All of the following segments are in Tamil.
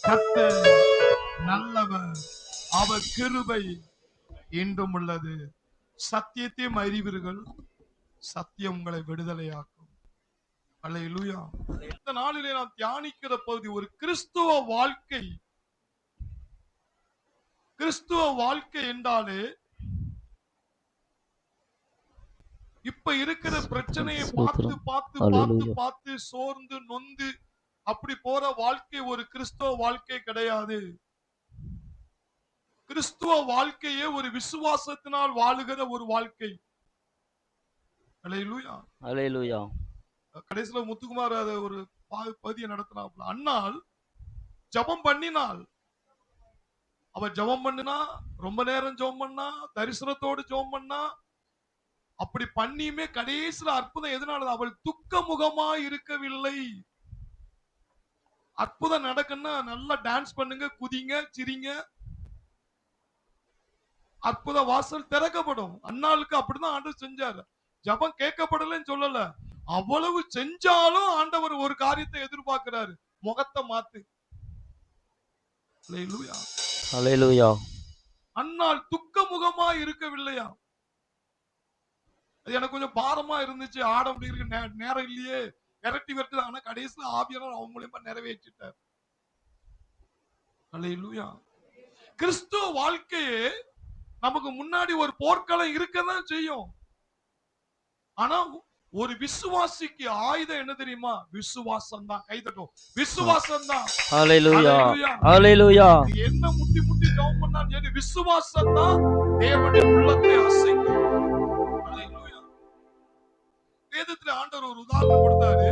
கர்த்தர் நல்லவர், அவர் கிருபை என்றும் உள்ளது. சத்தியத்தையும் அறிவீர்கள், சத்தியம் உங்களை விடுதலையாக்கும். அல்லேலூயா. இந்த நாளிலே நாம் தியானிக்கிற பகுதி ஒரு கிறிஸ்துவ வாழ்க்கை. கிறிஸ்துவ வாழ்க்கை என்றாலே இப்ப இருக்கிற பிரச்சனையை பார்த்து பார்த்து பார்த்து பார்த்து சோர்ந்து நொந்து அப்படி போற வாழ்க்கை ஒரு கிறிஸ்துவ வாழ்க்கை கிடையாது. கிறிஸ்துவ வாழ்க்கையே ஒரு விசுவாசத்தினால் வாழுகிற ஒரு வாழ்க்கை. அல்லேலூயா. அல்லேலூயா. கடைசியில முத்துக்குமார் அதை ஒரு பகுதியை நடத்தினாப்ல. அண்ணால் ஜபம் பண்ணினாள். அவ ஜபம் பண்ணினா, ரொம்ப நேரம் ஜபம் பண்ணா, தரிசனத்தோடு ஜபம் பண்ணா. அப்படி பண்ணியுமே கடைசியில அற்புதம் எதனால? அவள் துக்க முகமா இருக்கவில்லை. அற்புதம் நடக்குன்னா நல்லா டான்ஸ் பண்ணுங்க, குதிங்க, சிரிங்க, அற்புத வாசல் திறக்கப்படும். அண்ணாளுக்கு அப்படிதான் ஆண்டவர் செஞ்சாரு. ஜபம் கேட்கப்படலன்னு சொல்லல, அவ்வளவு செஞ்சாலும் ஆண்டவர் ஒரு காரியத்தை எதிர்பார்க்கிறாரு, முகத்தை மாத்து. அல்லேலூயா. அல்லேலூயா. அண்ணாள் துக்க முகமா இருக்கவில்லையா? அது எனக்கு கொஞ்சம் பாரமா இருந்துச்சு. ஆட முடியிருக்கு நேரம் இல்லையே, விரட்டி விரட்டு. ஆனா கடைசியில ஆவியானவர் அவங்க மூலமா நிறைவேற்றிட்டார். அல்லேலூயா. கிறிஸ்துவ வாழ்க்கையே நமக்கு முன்னாடி ஒரு போர்க்களம் இருக்கதான் செய்யும். ஆனா ஒரு விசுவாசிக்கு ஆயுதம் என்ன தெரியுமா? விசுவாசம் தான். கைதட்டும். விசுவாசம் தான். அல்லேலூயா. அல்லேலூயா. என்ன முட்டி முட்டி ஜெபம் பண்ணாலும் சரி, விசுவாசம் தான் தேவனுடைய உள்ளத்தை அசைக்கும். அல்லேலூயா. வேதத்துல ஆண்டவர் ஒரு உதாரணம் கொடுத்தாரு.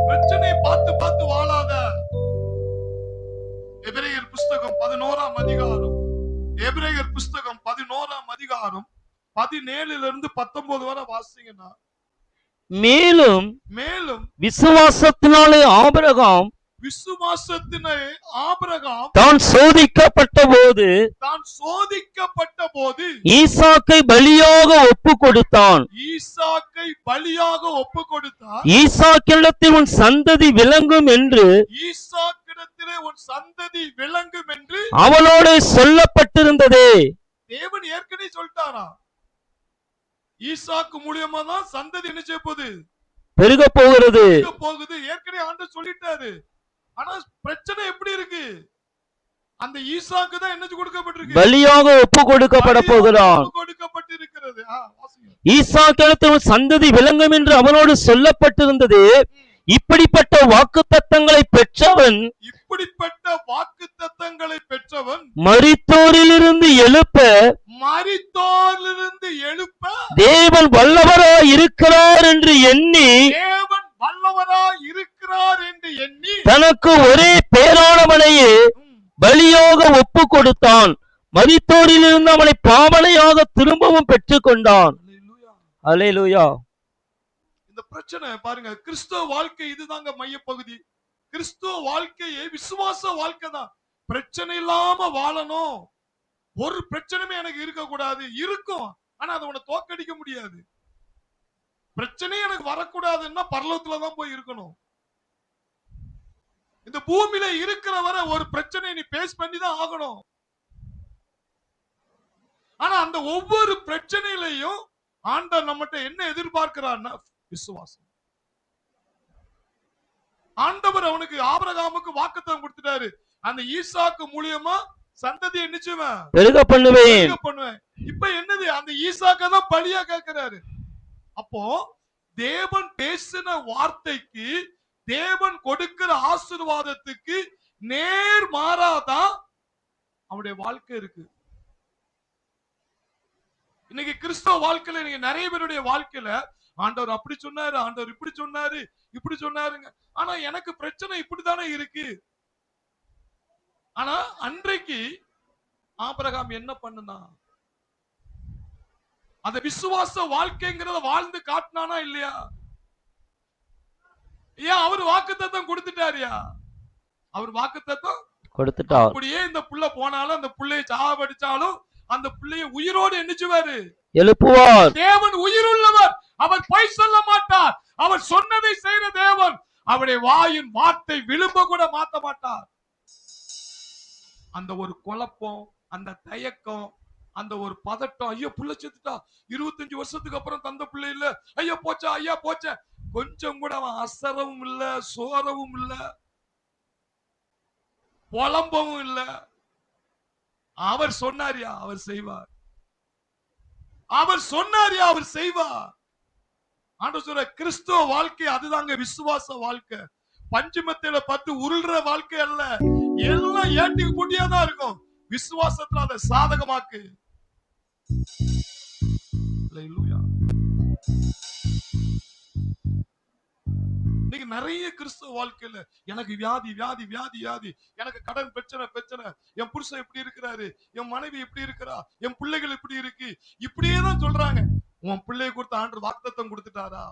பிரச்சனையை பார்த்து பார்த்து வாழாத. எபிரேயர் புஸ்தகம் 11ஆம் அதிகாரம், எபிரேயர் புஸ்தகம் 11ஆம் அதிகாரம் 17 இருந்து 19 வரை வாசிங்கன்னா, மேலும் விசுவாசத்தினாலே ஆபிரகாம் தான் சோதிக்கப்பட்ட போது ஈசாக்கை பலியாக ஒப்பு கொடுத்தான். ஈசாக்கிடத்தில் உன் சந்ததி விளங்கும் என்று அவளோடு சொல்லப்பட்டிருந்ததே. தேவன் ஏற்கனவே சொல்லிட்டாரா? ஈசாக்கு மூலியமா தான் சந்ததி என்ன செய்ய போகுது? பெருக போகிறது. ஏற்கனவே ஆண்டவர் சொல்லிட்டாரு. ஆனா பிரச்சனை எப்படி இருக்கு? அந்த ஈசாக்கு தான் என்ன கொடுக்கப்பட்டிருக்கு? பலியாக ஒப்பு கொடுக்கப்பட போகிறான். கொடுக்கப்பட்டிருக்கிறது. ஈசாக்கிடத்தில் சந்ததி விளங்கும் என்று அவனோடு சொல்லப்பட்டிருந்தது. இப்படிப்பட்ட வாக்குத்தத்தங்களை பெற்றவன் மரித்தோரிலிருந்து எழுப்ப தேவன் வல்லவராய் இருக்கிறார் என்று எண்ணி தனக்கு ஒரே பேரானவனையே பலியாக ஒப்பு கொடுத்தான். மரித்தோரிலிருந்து அவனை பாவனையாக திரும்பவும் பெற்றுக் கொண்டான். அல்லேலூயா. இந்த பிரச்சனை பாருங்க, கிறிஸ்துவ வாழ்க்கை இதுதாங்க மையப்பகுதி. கிறிஸ்துவ வாழ்க்கையே விசுவாச வாழ்க்கை தான். பிரச்சனை இல்லாம வாழணும். ஒரு பிரச்சனையுமே எனக்கு இருக்க கூடாது. இருக்கும், ஆனா அதை உன்னை தோக்கடிக்க முடியாது. பிரச்சனை எனக்கு வரக்கூடாதுன்னா பரலோகத்துலதான் போய் இருக்கணும். இந்த பூமியில இருக்கிற வரை ஒரு பிரச்சனை நீ பேஸ் பண்ணி தான் ஆகணும். ஆனா அந்த ஒவ்வொரு பிரச்சனையிலையும் ஆண்டவர் நம்மகிட்ட என்ன எதிர்பார்க்கிறார்னா விசுவாசம். ஆண்டவர் அவனுக்கு ஆபிரகாமுக்கு வாக்குத்தத்தம் கொடுத்துட்டாரு. அந்த ஈசாக்கு மூலியமா சந்ததியை நிச்சயம் பெருக பண்ணுவேன். இப்ப என்னது? அந்த ஈசாக்க தான் பலியா கேட்கிறாரு. அப்போ தேவன் பேசின வார்த்தைக்கு, தேவன் கொடுக்கிற ஆசீர்வாதத்துக்கு நேர் மாறாதான் அவனுடைய வாழ்க்கை இருக்கு. இன்னைக்கு கிறிஸ்தவ வாழ்க்கையில நீங்க நிறைய பேருடைய வாழ்க்கையில ஆண்டவர் அப்படி சொன்னாரு, ஆண்டவர் இப்படி சொன்னாரு, இப்படி சொன்னாருங்க. ஆனா எனக்கு பிரச்சனை இப்படித்தானே இருக்கு. ஆனா அன்றைக்கு ஆபிரகாம் என்ன பண்ணுனா? அந்த விசுவாச வாழ்க்கைங்கிறத வாழ்ந்து காட்டினானா இல்லையா? ஏன் அவர் வாக்குத்தத்தம் கொடுத்துட்டாரியா? அவர் வாக்குத்தத்தம் கொடுத்துட்டார். அப்படியே இந்த புள்ள போனாலும், அந்த புள்ளையை சாவடிச்சாலும், அந்த பிள்ளையை உயிரோடு எண்ணிச்சுவாரு, எழுப்புவார். தேவன் உயிர் உள்ளவர். அவர் பொய் சொல்ல மாட்டார். அவர் சொன்னதை செய்கிற தேவன். அவருடைய வாயின் வார்த்தை விழும்ப கூட மாத்த மாட்டார். அந்த ஒரு குழப்பம், அந்த தயக்கம், அந்த ஒரு பதட்டம், ஐயோ புள்ள செத்துட்டா, 25 வருஷத்துக்கு அப்புறம் தந்த பிள்ளை இல்ல, ஐயா போச்சா ஐயா போச்சா, கொஞ்சம் கூட அவன் அசரவும் இல்ல, சோரவும் இல்ல, புலம்பவும் இல்ல. அவர் சொன்னாரியா அவர் செய்வார், அவர் சொன்னாரியா அவர் செய்வார். ஆண்டவர் சொல்ற கிறிஸ்துவ வாழ்க்கை அதுதாங்க விசுவாச வாழ்க்கை. பஞ்சமத்தில பத்து உருள்ற வாழ்க்கை அல்ல, எல்லாம் ஏட்டிக்கு போட்டியா தான் இருக்கும். விசுவாசத்துல அதை சாதகமாக்கு. அல்லேலூயா. இன்னைக்கு நிறைய கிறிஸ்துவ வாழ்க்கையில எனக்கு வியாதி வியாதி வியாதி வியாதி, எனக்கு கடன் பிரச்சனை பிரச்சனை, என் புருஷன் எப்படி இருக்கிறாரு, என் மனைவி எப்படி இருக்கிறா, என் பிள்ளைகள் எப்படி இருக்கு, இப்படியே தான் சொல்றாங்க. உன் பிள்ளையை கொடுத்த ஆண்டவர் வாக்குத்தத்தம் கொடுத்துட்டாரா?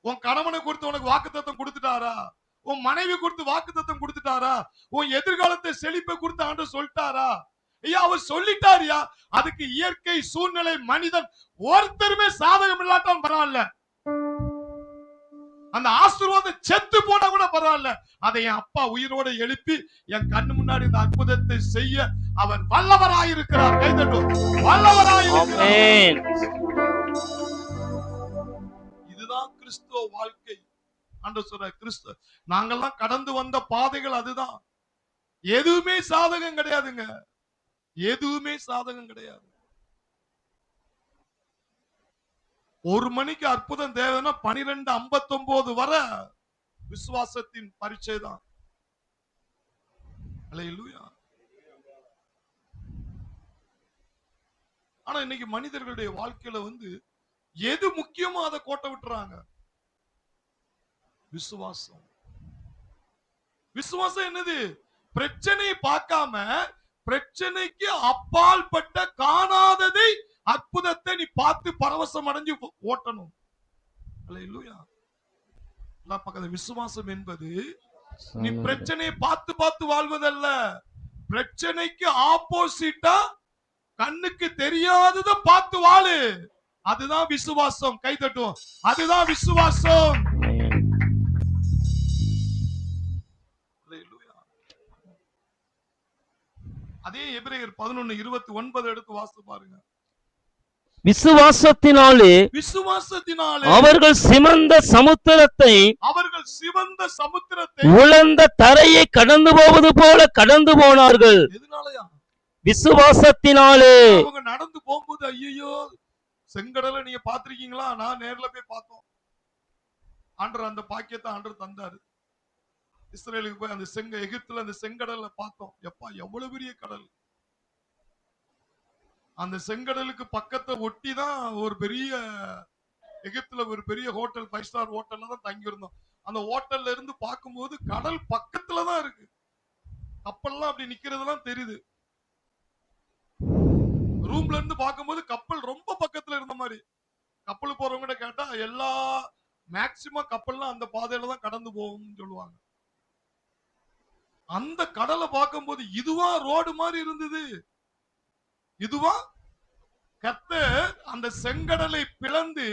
உன் கணவனை கொடுத்து உனக்கு வாக்குத்தத்தம் கொடுத்துட்டாரா? உன் மனைவி கொடுத்து வாக்குத்தத்தம் கொடுத்துட்டாரா? உன் எதிர்காலத்தை செழிப்பை கொடுத்து ஆண்டவர் சொல்லிட்டாரா? ஐயா அவர் சொல்லிட்டாரியா. அதுக்கு இயற்கை சூழ்நிலை மனிதன் ஒருத்தருமே சாதகம் இல்லாட்டாலும் பரவாயில்ல, அந்த ஆசீர்வாதம் செத்து போனா கூட பரவாயில்ல, அதை என் அப்பா உயிரோட எழுப்பி என் கண்ணு முன்னாடி இந்த அற்புதத்தை செய்ய அவர் வல்லவராயிருக்கிறார். கைதட்டும், வல்லவராயிருக்கிறார். இதுதான் கிறிஸ்துவ வாழ்க்கை. ஆண்டவர் சொல்ற கிறிஸ்து நாங்கெல்லாம் கடந்து வந்த பாதைகள் அதுதான். எதுவுமே சாதகம் கிடையாதுங்க, எதுவுமே சாதகம் கிடையாது. ஒரு மணிக்கு அற்புதம் தேவைன்னா 12:59 வரை விசுவாசத்தின் பரீட்சை தான். அல்லேலூயா. ஆனா இன்னைக்கு மனிதர்களுடைய வாழ்க்கையில எது முக்கியமோ அதை கோட்டை விட்டுறாங்க. விசுவாசம். விசுவாசம் என்னது? பிரச்சனையை பார்க்காம பிரச்சனைக்கு அப்பால் பட்ட காணாததை அற்புதத்தை நீ பார்த்து பரவசம் அடைஞ்சு ஓட்டணும். அல்லேலூயா. பக்கத்துல விசுவாசம் என்பது நீ பிரச்சனையை பார்த்து பார்த்து வாழ்வதல்ல, பிரச்சனைக்கு ஆப்போசிட்டா கண்ணுக்கு தெரியாதத பார்த்து வாழு. அதுதான் விசுவாசம். கை தட்டுவோம். அதுதான் விசுவாசம். அதே எபிரேயர் 11:29 எடுத்து வாசித்து பாருங்க. விசுவாசத்தினாலே அவர்கள் சிவந்த சமுத்திரத்தை உலர்ந்த தரையை கடந்து போவது போல கடந்து போனார்கள். எதனாலயா? விசுவாசத்தினாலே. அவங்க நடந்து போகும்போது ஐயோ செங்கடலை நீங்க பாத்திருக்கீங்களா? நான் நேர்ல போய் பார்த்தோம். ஆண்டவர் அந்த பாக்கியத்தை ஆண்டவர் தந்தாரு. இஸ்ரேலுக்கு போய் அந்த எகிப்துல அந்த செங்கடலை பார்த்தோம். எப்பா எவ்வளவு பெரிய கடல். அந்த செங்கடலுக்கு பக்கத்தை ஒட்டி தான் ஒரு பெரிய எகிப்துல ஒரு பெரிய ஹோட்டல், 5 ஸ்டார் ஹோட்டல்ல தான் தங்கி இருந்தோம். அந்த ஹோட்டல்ல இருந்து பார்க்கும்போது கடல் பக்கத்துல தான் இருக்கு. கப்பல்லாம் அப்படி நிக்கிறதெல்லாம் தெரியுது. ரூம்ல இருந்து பார்க்கும்போது கப்பல் ரொம்ப பக்கத்துல இருந்த மாதிரி. கப்பல் போறவங்க கேட்டா எல்லா மேக்சிமம் கப்பல்லாம் அந்த பாதையில தான் கடந்து போகும்னு சொல்லுவாங்க. அந்த கடலை பார்க்கும்போது இதுவா ரோடு மாதிரி இருந்தது. இதுவா கர்த்தர் அந்த செங்கடலை பிளந்து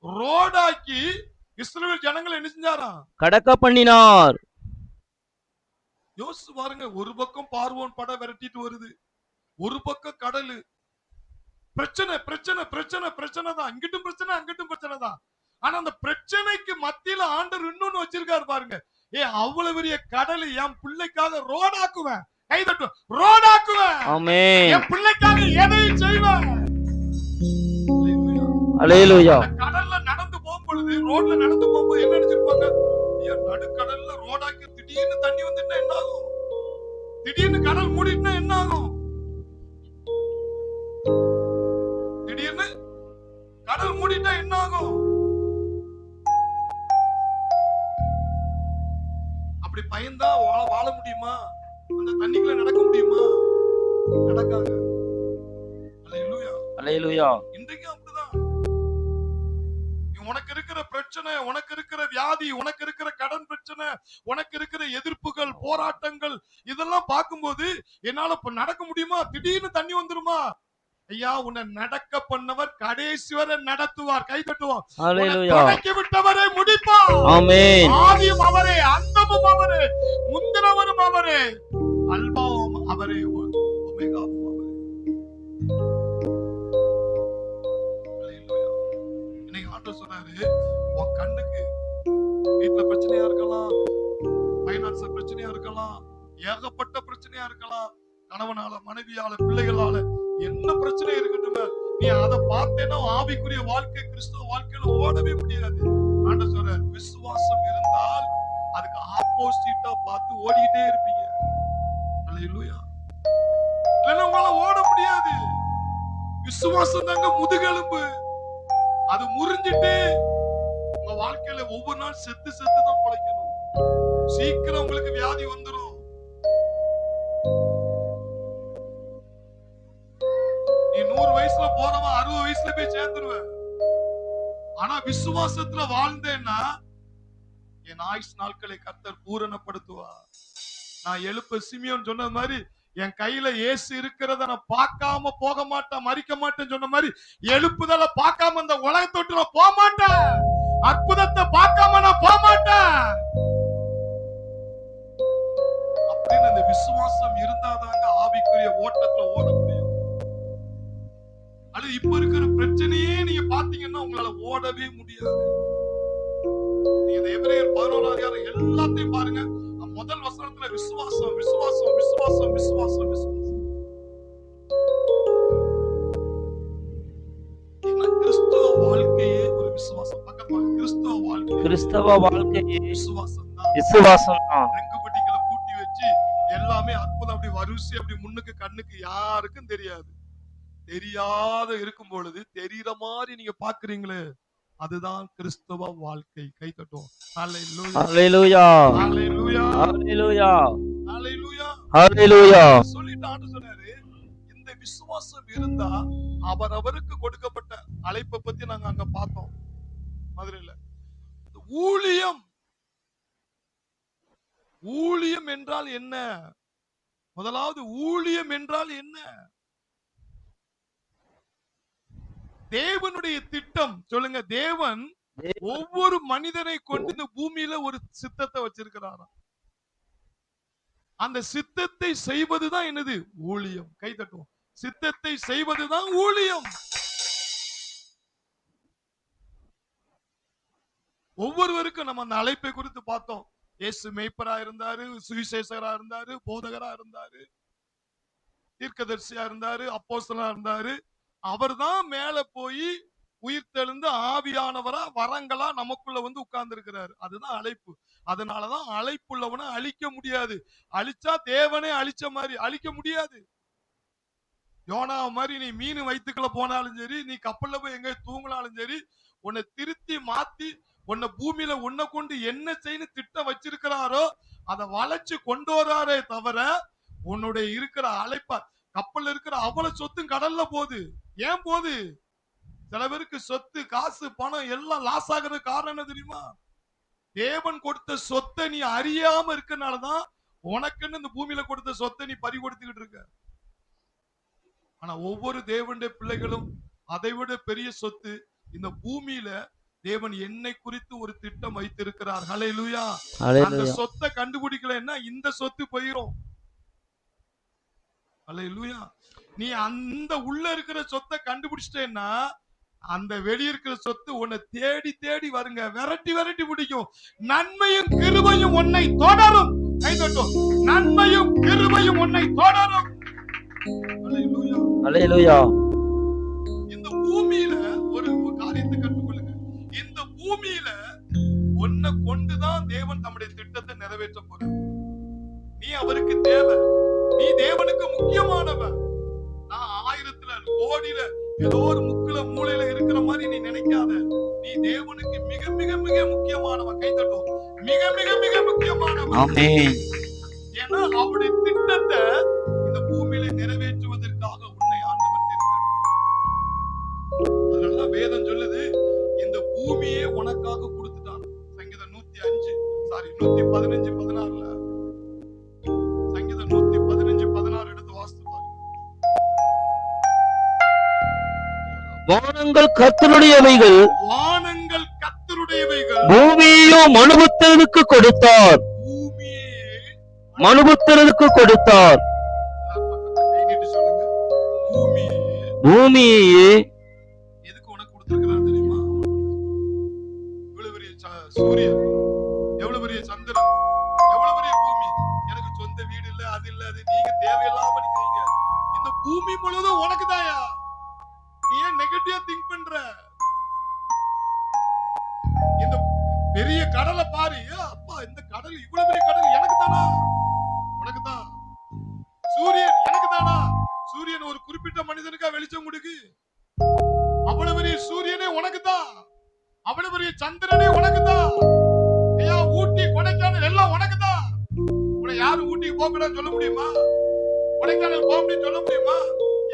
ரோடாக்கி இஸ்ரவேல் ஜனங்களை என்ன செஞ்சாராம்? கடக்க பண்ணினார். யோசிச்சு பாருங்க. ஒரு பக்கம் பார்வோன் படை விரட்டிட்டு வருது, ஒரு பக்கம் கடலு. பிரச்சனை பிரச்சனை பிரச்சனை பிரச்சனை தான். இங்கிட்டும் பிரச்சனை அங்கிட்டும் பிரச்சனை தான். ஆனா அந்த பிரச்சனைக்கு மத்தியில ஆண்டவர் இன்னொன்னு வச்சிருக்காரு பாருங்க. அவ்வளவு பெரிய கடல் என் பிள்ளைக்காக ரோடாக்குவேன். கைதட்டு, ரோடாக்குவேன். ஆமென். என் பிள்ளைக்காக எதையும் செய்வேன். அல்லேலூயா. கடல்ல நடந்து போகும்பொழுது, ரோட்ல நடந்து போகும்போது என்ன நினைச்சிருப்பாங்க? நடுக்கடல்ல ரோடாக்கி திடீர்னு தண்ணி வந்துட்டா என்ன ஆகும்? திடீர்னு கடல் மூடிட்டுனா என்ன ஆகும்? திடீர்னு கடல் மூடிட்டா என்ன ஆகும்? அப்படி பயந்தா வாழ முடியுமா? அந்த தண்ணிக்குள்ள நடக்க முடியுமா? நடக்காது. அல்லேலூயா. அல்லேலூயா. இன்றைக்கு அப்படிதான். உனக்கு இருக்கிற பிரச்சனை, உனக்கு இருக்கிற வியாதி, உனக்கு இருக்கிற கடன் பிரச்சனை, உனக்கு இருக்கிற எதிர்ப்புகள், போராட்டங்கள், இதெல்லாம் பார்க்கும்போது என்னால நடக்க முடியுமா? திடீர்னு தண்ணி வந்துருமா? ஐயா உன்னை நடக்க பண்ணவர் கடைசி வரை நடத்துவார். கை தட்டுவோம். தொடக்கி விட்டவரை முடிப்பார். ஆமென். ஆதியும் அவரே, அந்தமும் அவரே, முந்தினவரும் அவரே. அல்பாவும் அவரே, ஒமேகாவும் அவரே. அல்லேலூயா. இன்னைக்கு ஆண்டவர் சொன்னாரு, உன் கண்ணுக்கு வீட்டுல பிரச்சனையா இருக்கலாம், பைனான்ஸ் பிரச்சனையா இருக்கலாம், ஏகப்பட்ட பிரச்சனையா இருக்கலாம், கணவனால, மனைவியால, பிள்ளைகளால என்ன பிரச்சனை இருக்கட்டும், நீ அதை பார்த்தேன்னா ஆவிக்குரிய வாழ்க்கை, கிறிஸ்துவ வாழ்க்கையில ஓடவே முடியாது. ஆண்டவர் சொல்றார், விசுவாசம் இருந்தால் அதுக்கு ஆப்போசிட்டா பார்த்து ஓடிக்கிட்டே இருப்பீங்க. அல்லேலூயா. இல்லைன்னா உங்களால ஓட முடியாது. விசுவாசம் தாங்க முதுகெலும்பு. அது முறிஞ்சிட்டு உங்க வாழ்க்கையில ஒவ்வொரு நாள் செத்து செத்து தான் பிழைக்கணும். சீக்கிரம் உங்களுக்கு வியாதி வந்துடும். நீ 100 வயசுல போறவன் 60 வயசுல போய் சேர்ந்துருவ. ஆனா விசுவாசத்துல வாழ்ந்தேன்னா என் ஆயுஷ் நாட்களை கர்த்தர் பூரணப்படுத்துவார். நான் எழுப்ப சிமியோன் சொன்னது மாதிரி, என் கையில இயேசு இருக்கிறத நான் பார்க்காம போக மாட்டேன், மறிக்க மாட்டேன்னு சொன்ன மாதிரி, எழுப்புதல பார்க்காம அந்த உலகத்தொட்டு நான் போக மாட்டேன், அற்புதத்தை பார்க்காம நான் போக மாட்டேன் அப்படின்னு அந்த விசுவாசம் இருந்தாதாங்க ஆவிக்குரிய ஓட்டத்துல ஓட முடியும். அது இப்ப இருக்கிற பிரச்சனையே நீங்க பாத்தீங்கன்னா உங்களால ஓடவே முடியாது. நீங்க எபிரேயர் 11ஆம் அதிகாரம் எல்லாத்தையும் பாருங்க. முதல் வசனத்துல விசுவாசம் விசுவாசம் விசுவாசம் விசுவாசம் விசுவாசம். கிறிஸ்தவ வாழ்க்கையே ஒரு விசுவாசம். பக்கத்துல கிறிஸ்தவ வாழ்க்கையே விசுவாசம் தான். விசுவாசம் தான். ரெங்குபட்டிகளை பூட்டி வச்சு எல்லாமே அற்புதம் அப்படி வரிசை அப்படி முன்னுக்கு கண்ணுக்கு யாருக்கும் தெரியாது. தெரியாத இருக்கும் பொழுது தெரிகிற மாதிரி நீங்க பாக்குறீங்களே, அதுதான் கிறிஸ்தவ வாழ்க்கை. கை தட்டுவோம். ஹல்லேலூயா ஹல்லேலூயா ஹல்லேலூயா ஹல்லேலூயா ஹல்லேலூயா ஹல்லேலூயா. சொல்லிட்டு ஆண்டவர் சொன்னாரு, இந்த விசுவாசம் இருந்தா அவரவருக்கு கொடுக்கப்பட்ட அழைப்பை பத்தி நாங்க அங்க பார்த்தோம் மதுரையில. ஊழியம், ஊழியம் என்றால் என்ன? முதலாவது ஊழியம் என்றால் என்ன? தேவனுடைய திட்டம் சொல்லுங்க. தேவன் ஒவ்வொரு மனிதனை கொண்டு இந்த பூமியில ஒரு சித்தத்தை வச்சிருக்கிறாராம். அந்த சித்தத்தை செய்வதுதான் என்னது? ஊழியம். கை தட்டுவோம். சித்தத்தை செய்வதுதான் ஊழியம். ஒவ்வொருவருக்கும் நம்ம அந்த அழைப்பை குறித்து பார்த்தோம். இயேசு மேய்ப்பரா இருந்தாரு, சுவிசேஷகரா இருந்தாரு, போதகரா இருந்தாரு, தீர்க்கதரிசியா இருந்தாரு, அப்போஸ்தலனா இருந்தாரு. அவர் தான் மேல போய் உயிர் தெழுந்து ஆவியானவரா வரங்களா நமக்குள்ள வந்து உட்கார்ந்து இருக்கிறாரு. அதுதான் அழைப்பு. அதனாலதான் அழைப்புள்ளவனை அழிக்க முடியாது. அழிச்சா தேவனே அழிச்ச மாதிரி அழிக்க முடியாது. யோனா மாதிரி நீ மீன் வயிற்றுக்குள்ள போனாலும் சரி, நீ கப்பல்ல போய் எங்க தூங்கினாலும் சரி, உன்னை திருத்தி மாத்தி உன்னை பூமியில உன்னை கொண்டு என்ன செய்யணும் திட்டம் வச்சிருக்கிறாரோ அதை வளைச்சு கொண்டு வராரே தவிர, உன்னுடைய இருக்கிற அழைப்ப கப்பல்ல இருக்கிற அவ்வளவு சொத்தும் கடல்ல போகுது. ஏன் போகுது? சில பேருக்கு சொத்து, காசு, பணம் எல்லாம் லாஸ் ஆகுறது காரணம் என்ன தெரியுமா? தேவன் கொடுத்த சொத்தை நீ அறியாம இருக்கனாலதான் உனக்குன்னு இந்த பூமியில கொடுத்த சொத்தை நீ பறி கொடுத்துக்கிட்டு இருக்க. ஆனா ஒவ்வொரு தேவனுடைய பிள்ளைகளும் அதை விட பெரிய சொத்து இந்த பூமியில தேவன் என்னை குறித்து ஒரு திட்டம் வைத்திருக்கிறார். ஹல்லேலூயா. அந்த சொத்தை கண்டுபிடிக்கலன்னா இந்த சொத்து போயிரும். ஹல்லேலூயா. நீ அந்த உள்ள இருக்கிற சொத்தை கண்டுபிடிச்சிட்டேன்னா அந்த வெளிய இருக்கிற சொத்து உன்னை தேடி தேடி வருங்க, விரட்டி விரட்டி பிடிக்கும். நன்மையும் கிருபையும் உன்னை தொடரும். கை தட்டும். நன்மையும் கிருபையும் உன்னை தொடரும். ஹல்லேலூயா ஹல்லேலூயா. இந்த பூமியில ஒரு காரியத்தை கற்றுக்கொள்ளுங்க. இந்த பூமியில உன்னை கொண்டுதான் தேவன் தம்முடைய திட்டத்தை நிறைவேற்ற போறார். நீ அவருக்கு தேவை. நீ தேவனுக்கு முக்கியமானவன். நான் 1000ல கோடியில ஏதோ ஒரு முக்குல மூலையில இருக்கிற மாதிரி நீ நினைக்காத. நீ தேவனுக்கு மிக மிக மிக முக்கியமானவன். கை தட்டும். மிக மிக மிக முக்கியமானவன். ஆமென். ஏன்னா அவருடைய திட்டத்தை இந்த பூமியில நிறைவேற்றுவதற்காக உன்னை ஆண்டவர் தெரிந்தெடுத்தார். அதனாலதான் வேதம் சொல்லுது, இந்த பூமியே உனக்காக கொடுத்துட்டான். சங்கீதம் 115:16 சங்கீதம் 115:16 எடுத்து வாசித்து பாருங்க. வானங்கள் கர்த்தருடையவைகள், வானங்கள் கர்த்தருடையவைகள், பூமியையோ மனுபுத்திரனுக்கு கொடுத்தார். பூமியே மனுபுத்திரருக்கு கொடுத்தார். கை நீட்டி சொல்லுங்க. பூமியை எதுக்கு உனக்கு கொடுத்திருக்கிறார் தெரியுமா? இவ்வளவு பெரிய சூரியன், எவ்வளவு பெரிய சந்திரன், எவ்வளவு பெரிய பூமி. எனக்கு சொந்த வீடு இல்ல, அது இல்ல, அது நீங்க தேவையில்லாம நிக்கிறீங்க. இந்த பூமி முழுவதும் உனக்கு தாயா. நீ ஏன் நெகட்டிவா திங்க் பண்ற? இந்த பெரிய கடலை பாரு. அப்பா, இந்த கடல், இவ்வளவு பெரிய கடல் எனக்கு தானா? உனக்கு தான். சூரியன் எனக்கு தானா? சூரியன் ஒரு குறிப்பிட்ட மனிதனுக்கா வெளிச்சம் கொடுக்கு? அவ்வளவு பெரிய சூரியனே உனக்கு தான். அவ்வளவு பெரிய சந்திரனே உனக்கு தான். ஐயா, ஊட்டி கொடைக்கானல் எல்லாம் உனக்கு தான். உன்னை யாரும் ஊட்டிக்கு போகக்கூடாதுன்னு சொல்ல முடியுமா? கொடைக்கானல் போக முடியும் சொல்ல முடியுமா?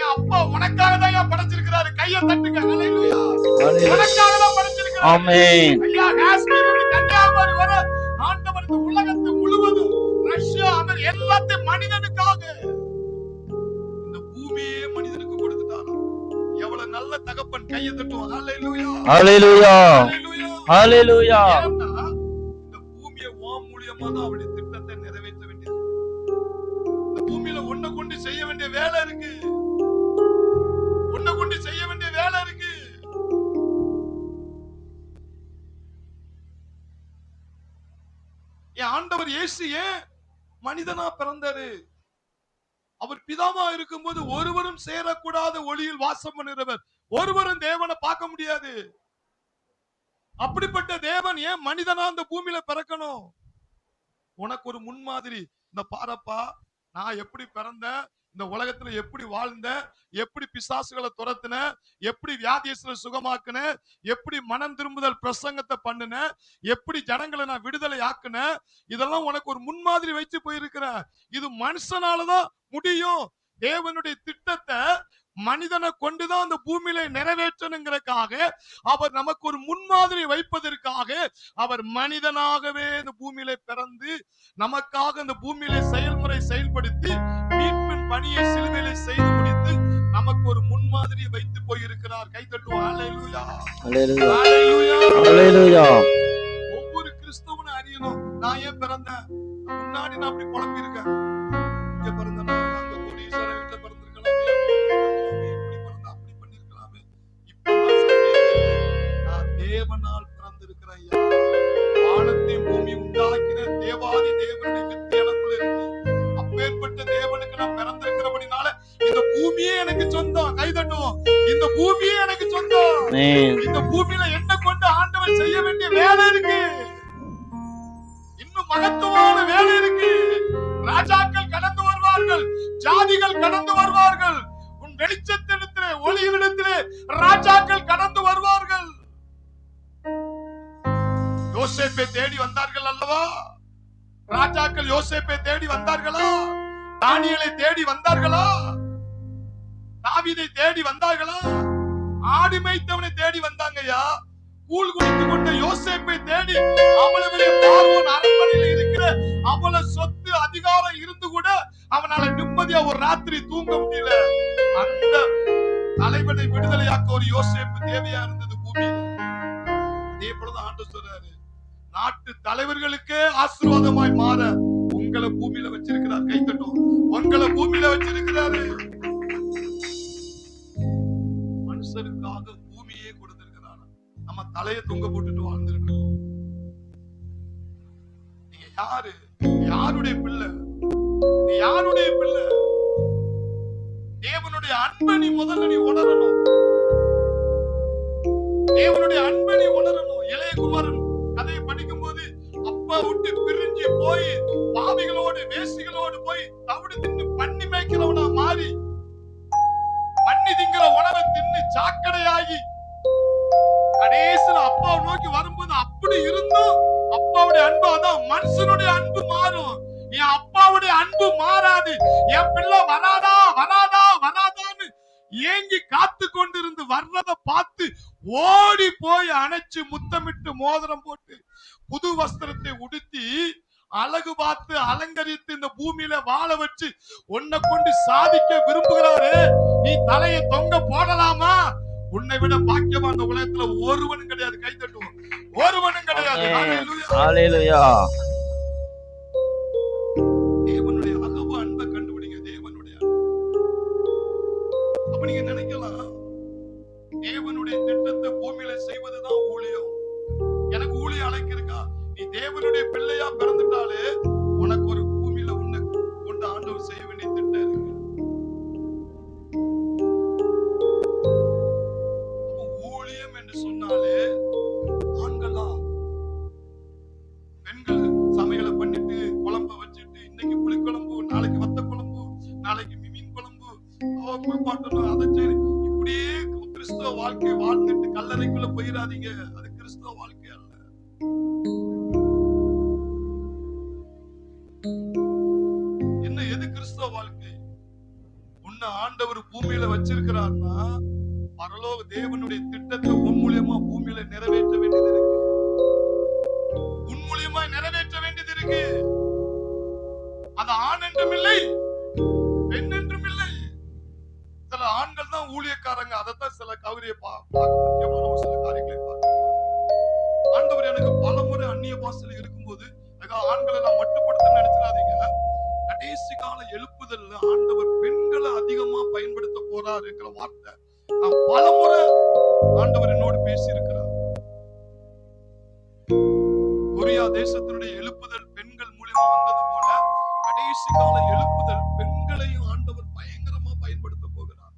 என் அப்பா உனக்காக தான் படைச்சிருக்கிறாரு. கையை தட்டுங்க. ஹல்லேலூயா. உனக்காக தான் படைச்சிருக்கிறாரு. ஆமென். ஐயா, காஷ்மீர் கன்னியாகுமரி வர ஆண்டவர் இந்த உலகத்தை முழுவதும், ரஷ்யா, அமெரிக்கா எல்லாத்தையும் மனிதனுக்காக, இந்த பூமியே மனிதனுக்கு கொடுத்துட்டாரு. எவ்வளவு நல்ல தகப்பன். கையை தட்டுவோம். ஹல்லேலூயா. ஹல்லேலூயா. ஹல்லேலூயா. ஹல்லேலூயா. ஏன்னா இந்த பூமியை உன் மூலியமா தான் அவருடைய திட்டத்தை நிறைவேற்ற வேண்டியது. இந்த பூமியில ஒன்ன கொண்டு செய்ய வேண்டிய வேலை இருக்கு. ஒன்ன கொண்டு செய்ய வேண்டிய வேலை இருக்கு. என் ஆண்டவர் இயேசு ஏன் மனிதனா பிறந்தாரு? அவர் பிதாவா இருக்கும்போது ஒருவரும் சேரக்கூடாத ஒளியில் வாசம் பண்ணுகிறவர். ஒருவரும் தேவனை பார்க்க முடியாது. அப்படிப்பட்ட தேவன் ஏன் மனிதனா அந்த பூமியில பிறக்கணும்? உனக்கு ஒரு முன்மாதிரி. இந்த பாரப்பா, நான் எப்படி பிறந்தேன், இந்த உலகத்துல எப்படி வாழ்ந்தேன், எப்படி பிசாசுகளை துரத்தின, எப்படி வியாதியஸ்தரை சுகமாக்குன, எப்படி மனம் திரும்புதல் பிரசங்கத்தை பண்ணுன, எப்படி ஜனங்களை நான் விடுதலை ஆக்குன, இதெல்லாம் உனக்கு ஒரு முன்மாதிரி வச்சு போயிருக்கிறேன். இது மனுஷனாலதான் முடியும். தேவனுடைய திட்டத்தை மனிதனை கொண்டுதான் அந்த பூமியில நிறைவேற்றணுங்கிறதுக்காக, அவர் நமக்கு ஒரு முன்மாதிரி வைப்பதற்காக அவர் மனிதனாகவே இந்த பூமியில பிறந்து நமக்காக இந்த பூமியில செயல்முறை செயல்படுத்தி மீட்பின் பணியை சிலுவையிலே செய்து முடித்து நமக்கு ஒரு முன்மாதிரியை வைத்து போயிருக்கிறார். கை தட்டுவோம். ஹல்லேலூயா. ஹல்லேலூயா. ஹல்லேலூயா. ஹல்லேலூயா. ஒவ்வொரு கிறிஸ்தவனை அறியணும். நான் ஏன் பிறந்தேன்? முன்னாடி நான் அப்படி புலம்பி இருக்கேன். இங்க பிறந்தேன்னா அங்க கோடீஸ்வர வீட்டுல பிறந்திருக்கலாமே, இப்படி பிறந்தா அப்படி பண்ணிருக்கலாமே. இப்ப நான் தேவனால் பிறந்திருக்கிறேன். ஐயா, வானத்தையும் பூமி உண்டாக்கின தேவாதி தேவனுடைய வித்து எனக்குள்ள இருக்கு. அப்பேற்பட்ட தேவனுக்கு நான் பிறந்திருக்கிறபடினால இந்த பூமியே எனக்கு சொந்தம். கை தட்டுவோம். இந்த பூமியே எனக்கு சொந்தம். இந்த பூமியில என்ன கொண்டு ஆண்டவர் செய்ய வேண்டிய வேலை இருக்கு. இன்னும் மகத்துவமான வேலை இருக்கு. ராஜாக்கள் கடந்து வருவார்கள், ஜாதிகள் கடந்து வருவார்கள். உன் வெளிச்சத்திடத்திலே, ஒளியிடத்திலே ராஜாக்கள் கடந்து வருவார்கள். யோசேப்பை தேடி வந்தார்கள் அல்லவா? ராஜாக்கள் யோசேப்பை தேடி வந்தார்களா? தானியேலை தேடி வந்தார்களா? தாவீதை தேடி வந்தார்களா? ஆடு மேய்த்தவனை தேடி வந்தாங்கய்யா. கூழ் குடித்துக் கொண்ட யோசேப்பை தேடி அவ்வளவு பெரிய பார்வோன் அரண்மனையில் இருக்கிற அவ்வளவு சொத்து அதிகாரம் இருந்து கூட அவனால நிம்மதியா ஒரு ராத்திரி தூங்க முடியல. அந்த தலைவனை விடுதலையாக்க ஒரு யோசேப்பு தேவையா இருந்தது பூமியில். அதே போலதான் ஆண்டவர் சொல்றாரு, நாட்டு தலைவர்களுக்கே ஆசீர்வாதமாய் மாற உங்களை பூமியில வச்சிருக்கிறார். கை தட்டும். உங்களை பூமியில வச்சிருக்கிறாரு. மனுஷருக்காக பூமியே கொடுத்திருக்கிறார். நம்ம தலையை தொங்க போட்டுட்டு வாழ்ந்துருக்கோம். நீங்க யாரு? யாருடைய பிள்ளை? நீ யாருடைய பிள்ளை? தேவனுடைய அன்பை நீ முதல்ல நீ உணரணும். தேவனுடைய அன்பை நீ உணரணும். இளையகுமாரன் கதையை படிக்கும் போது அப்பா விட்டு பிரிஞ்சு போய் பாவிகளோடு வேசிகளோடு போய் தவிடு தின்னு பண்ணி மேய்க்கிறவனா மாறி பண்ணி திங்கிற உணவை தின்னு சாக்கடையாகி கடைசியில அப்பாவை நோக்கி வரும்போது அப்படி இருந்தும் அப்பாவுடைய அன்பு, அதான் மனுஷனுடைய அன்பு மாறும். என் அப்பாவுடைய அன்பு மாறாது. என் பிள்ளை வராதா வராதா வராதான்னு ஏங்கி காத்து கொண்டிருந்து வர்றத பார்த்து ஓடி போய் அணைச்சு முத்தமிட்டு மோதிரம் போட்டு புது வஸ்திரத்தை உடுத்தி அழகு பார்த்து அலங்கரித்து இந்த பூமியில வாழ வச்சு உன்னை கொண்டு சாதிக்க விரும்புகிறாரு. நீ தலையை தொங்க போடலாமா? உன்னை விட பாக்கியமா அந்த உலகத்துல ஒருவனும் கிடையாது. கை தட்டுவோம். ஒருவனும் கிடையாது. ஹல்லேலூயா. ஹல்லேலூயா. திட்டத்தை பூமியில செய்வதுதான் ஊழியம். எனக்கு ஊழியம் அழைக்கிறக்கா, நீ தேவனுடைய பிள்ளையா பிறந்துட்டாலே உனக்கு ஒரு பூமியில உன்னை கொண்டு ஆண்டவர் செய்ய வேண்டிய திட்டம் இருக்கு. ஊழியம் என்று சொன்னாலே ஆண்களா பெண்கள் சமையலை பண்ணிட்டு குழம்ப வச்சுட்டு இன்னைக்கு புளி குழம்பு, நாளைக்கு வத்த குழம்பு, நாளைக்கு மீன் குழம்பு, குளிப்பாட்டணும், அதை செய்யணும். இப்படியே கிறிஸ்தவ வாழ்க்கை வாழ்ந்துட்டு கல்லறைக்குள்ள போயிடாதீங்க. அது கிறிஸ்தவ வாழ்க்கை அல்ல. என்ன எது கிறிஸ்தவ வாழ்க்கை? உன்னை ஆண்டவர் பூமியில வச்சிருக்கிறார்னா பரலோக தேவனுடைய திட்டத்தை உன் மூலியமா பூமியில நிறைவேற்ற வேண்டியது இருக்கு. உன் மூலியமா நிறைவேற்ற வேண்டியது இருக்கு. அது ஆண் என்றும் இல்லை, பெண் என்றும் இல்லை. சில ஆண்கள் தான் ஊழியக்காரங்க. அதைத்தான் சில கவிதையை முக்கியமான ஒரு சில காரியங்களை பார்க்க. ஆண்டவர் எனக்கு பலமுறை அந்நிய பாஷையில இருக்கும்போது ஆண்களை நான் மட்டுப்படுத்த நினைச்சிடாதீங்க. கடைசி கால எழுப்புதல் ஆண்டவர் பெண்களை அதிகமா பயன்படுத்த போறார் என்கிற வார்த்தை நான் பலமுறை ஆண்டவர் என்னோடு பேசி இருக்கிறார். கொரியா தேசத்தினுடைய எழுப்புதல் பெண்கள் மூலமா வந்தது போல கடைசி கால எழுப்புதல் பெண்களையும் ஆண்டவர் பயங்கரமா பயன்படுத்த போகிறார்.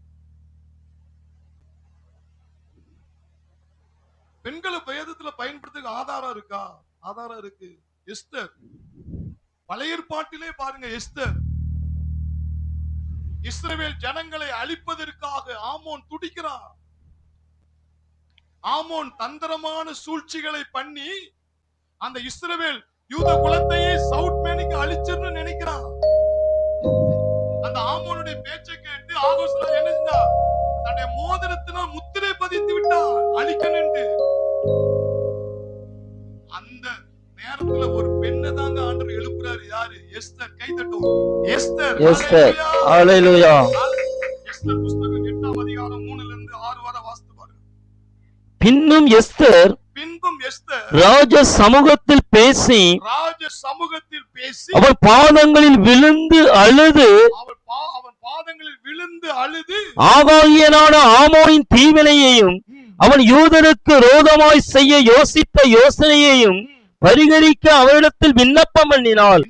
பெண்களை வேதத்துல பயன்படுத்த ஆதாரம் இருக்கா? ஆதாரம் இருக்கு. எஸ்தர், பழைய ஏற்பாட்டிலே பாருங்க, எஸ்தர் இஸ்ரவேல் ஜனங்களை அழிப்பதற்காக ஆமோன் துடிக்கிறான். ஆமோன் தந்திரமான சூழ்ச்சிகளை பண்ணி அந்த இஸ்ரவேல் யூத குலத்தையே சவுத் மேனிக்கு அழிச்சிடணும்னு நினைக்கிறான். அந்த ஆமோனுடைய பேச்சை கேட்டு ஆகோஸ்ல என்ன செஞ்சா? தன்னுடைய மோதிரத்தினால் முத்திரை பதித்து விட்டான் அழிக்கணும்னு. அந்த நேரத்துல ஒரு பெண்ணை தாங்க ஆண்டவர் எழுப்புறாரு. யாரு? எஸ்தர். கை தட்டும். எஸ்தர். ஹல்லேலூயா. எஸ்தர் புத்தகம் 8ஆம் அதிகாரம் 3ல இருந்து 6 வரை வாசித்து பாருங்க. பின்னும் எஸ்தர் ராஜ சமூகத்தில் பேசி அவன் பாதங்களில் விழுந்து அழுது ஆகாகியனான ஆமோனின் தீவினையையும் அவன் யூதருக்கு ரோதமாய் செய்ய யோசித்த யோசனையையும் பரிகரிக்க அவரிடத்தில் விண்ணப்பம் பண்ணினாள்.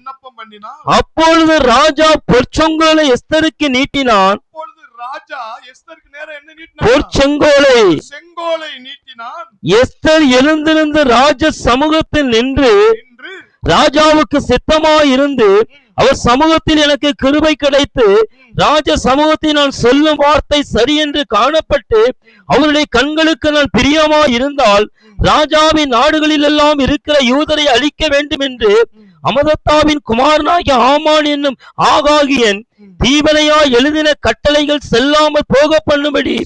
அப்பொழுது ராஜா பொற்செங்கோலை எஸ்தருக்கு நீட்டினான். செங்கோலை நீட்டினான். எஸ்தர் எழுந்திருந்து ராஜ சமூகத்தில் நின்று ராஜாவுக்கு சித்தமாயிருந்து அவர் சமூகத்தில் எனக்கு கிருபை கிடைத்து ராஜ சமூகத்தில் நான் சொல்லும் வார்த்தை சரி என்று காணப்பட்டு அவருடைய கண்களுக்கு நான் பிரியமாய் இருந்தால் ராஜாவின் நாடுகளில் எல்லாம் இருக்கிற யூதரை அழிக்க வேண்டும் என்று அமதத்தாவின் குமாரனாகிய ஆமான் என்னும் ஆகாகியன் தீவனையா எழுதின கட்டளைகள் செல்லாமல் போக பண்ணும்படி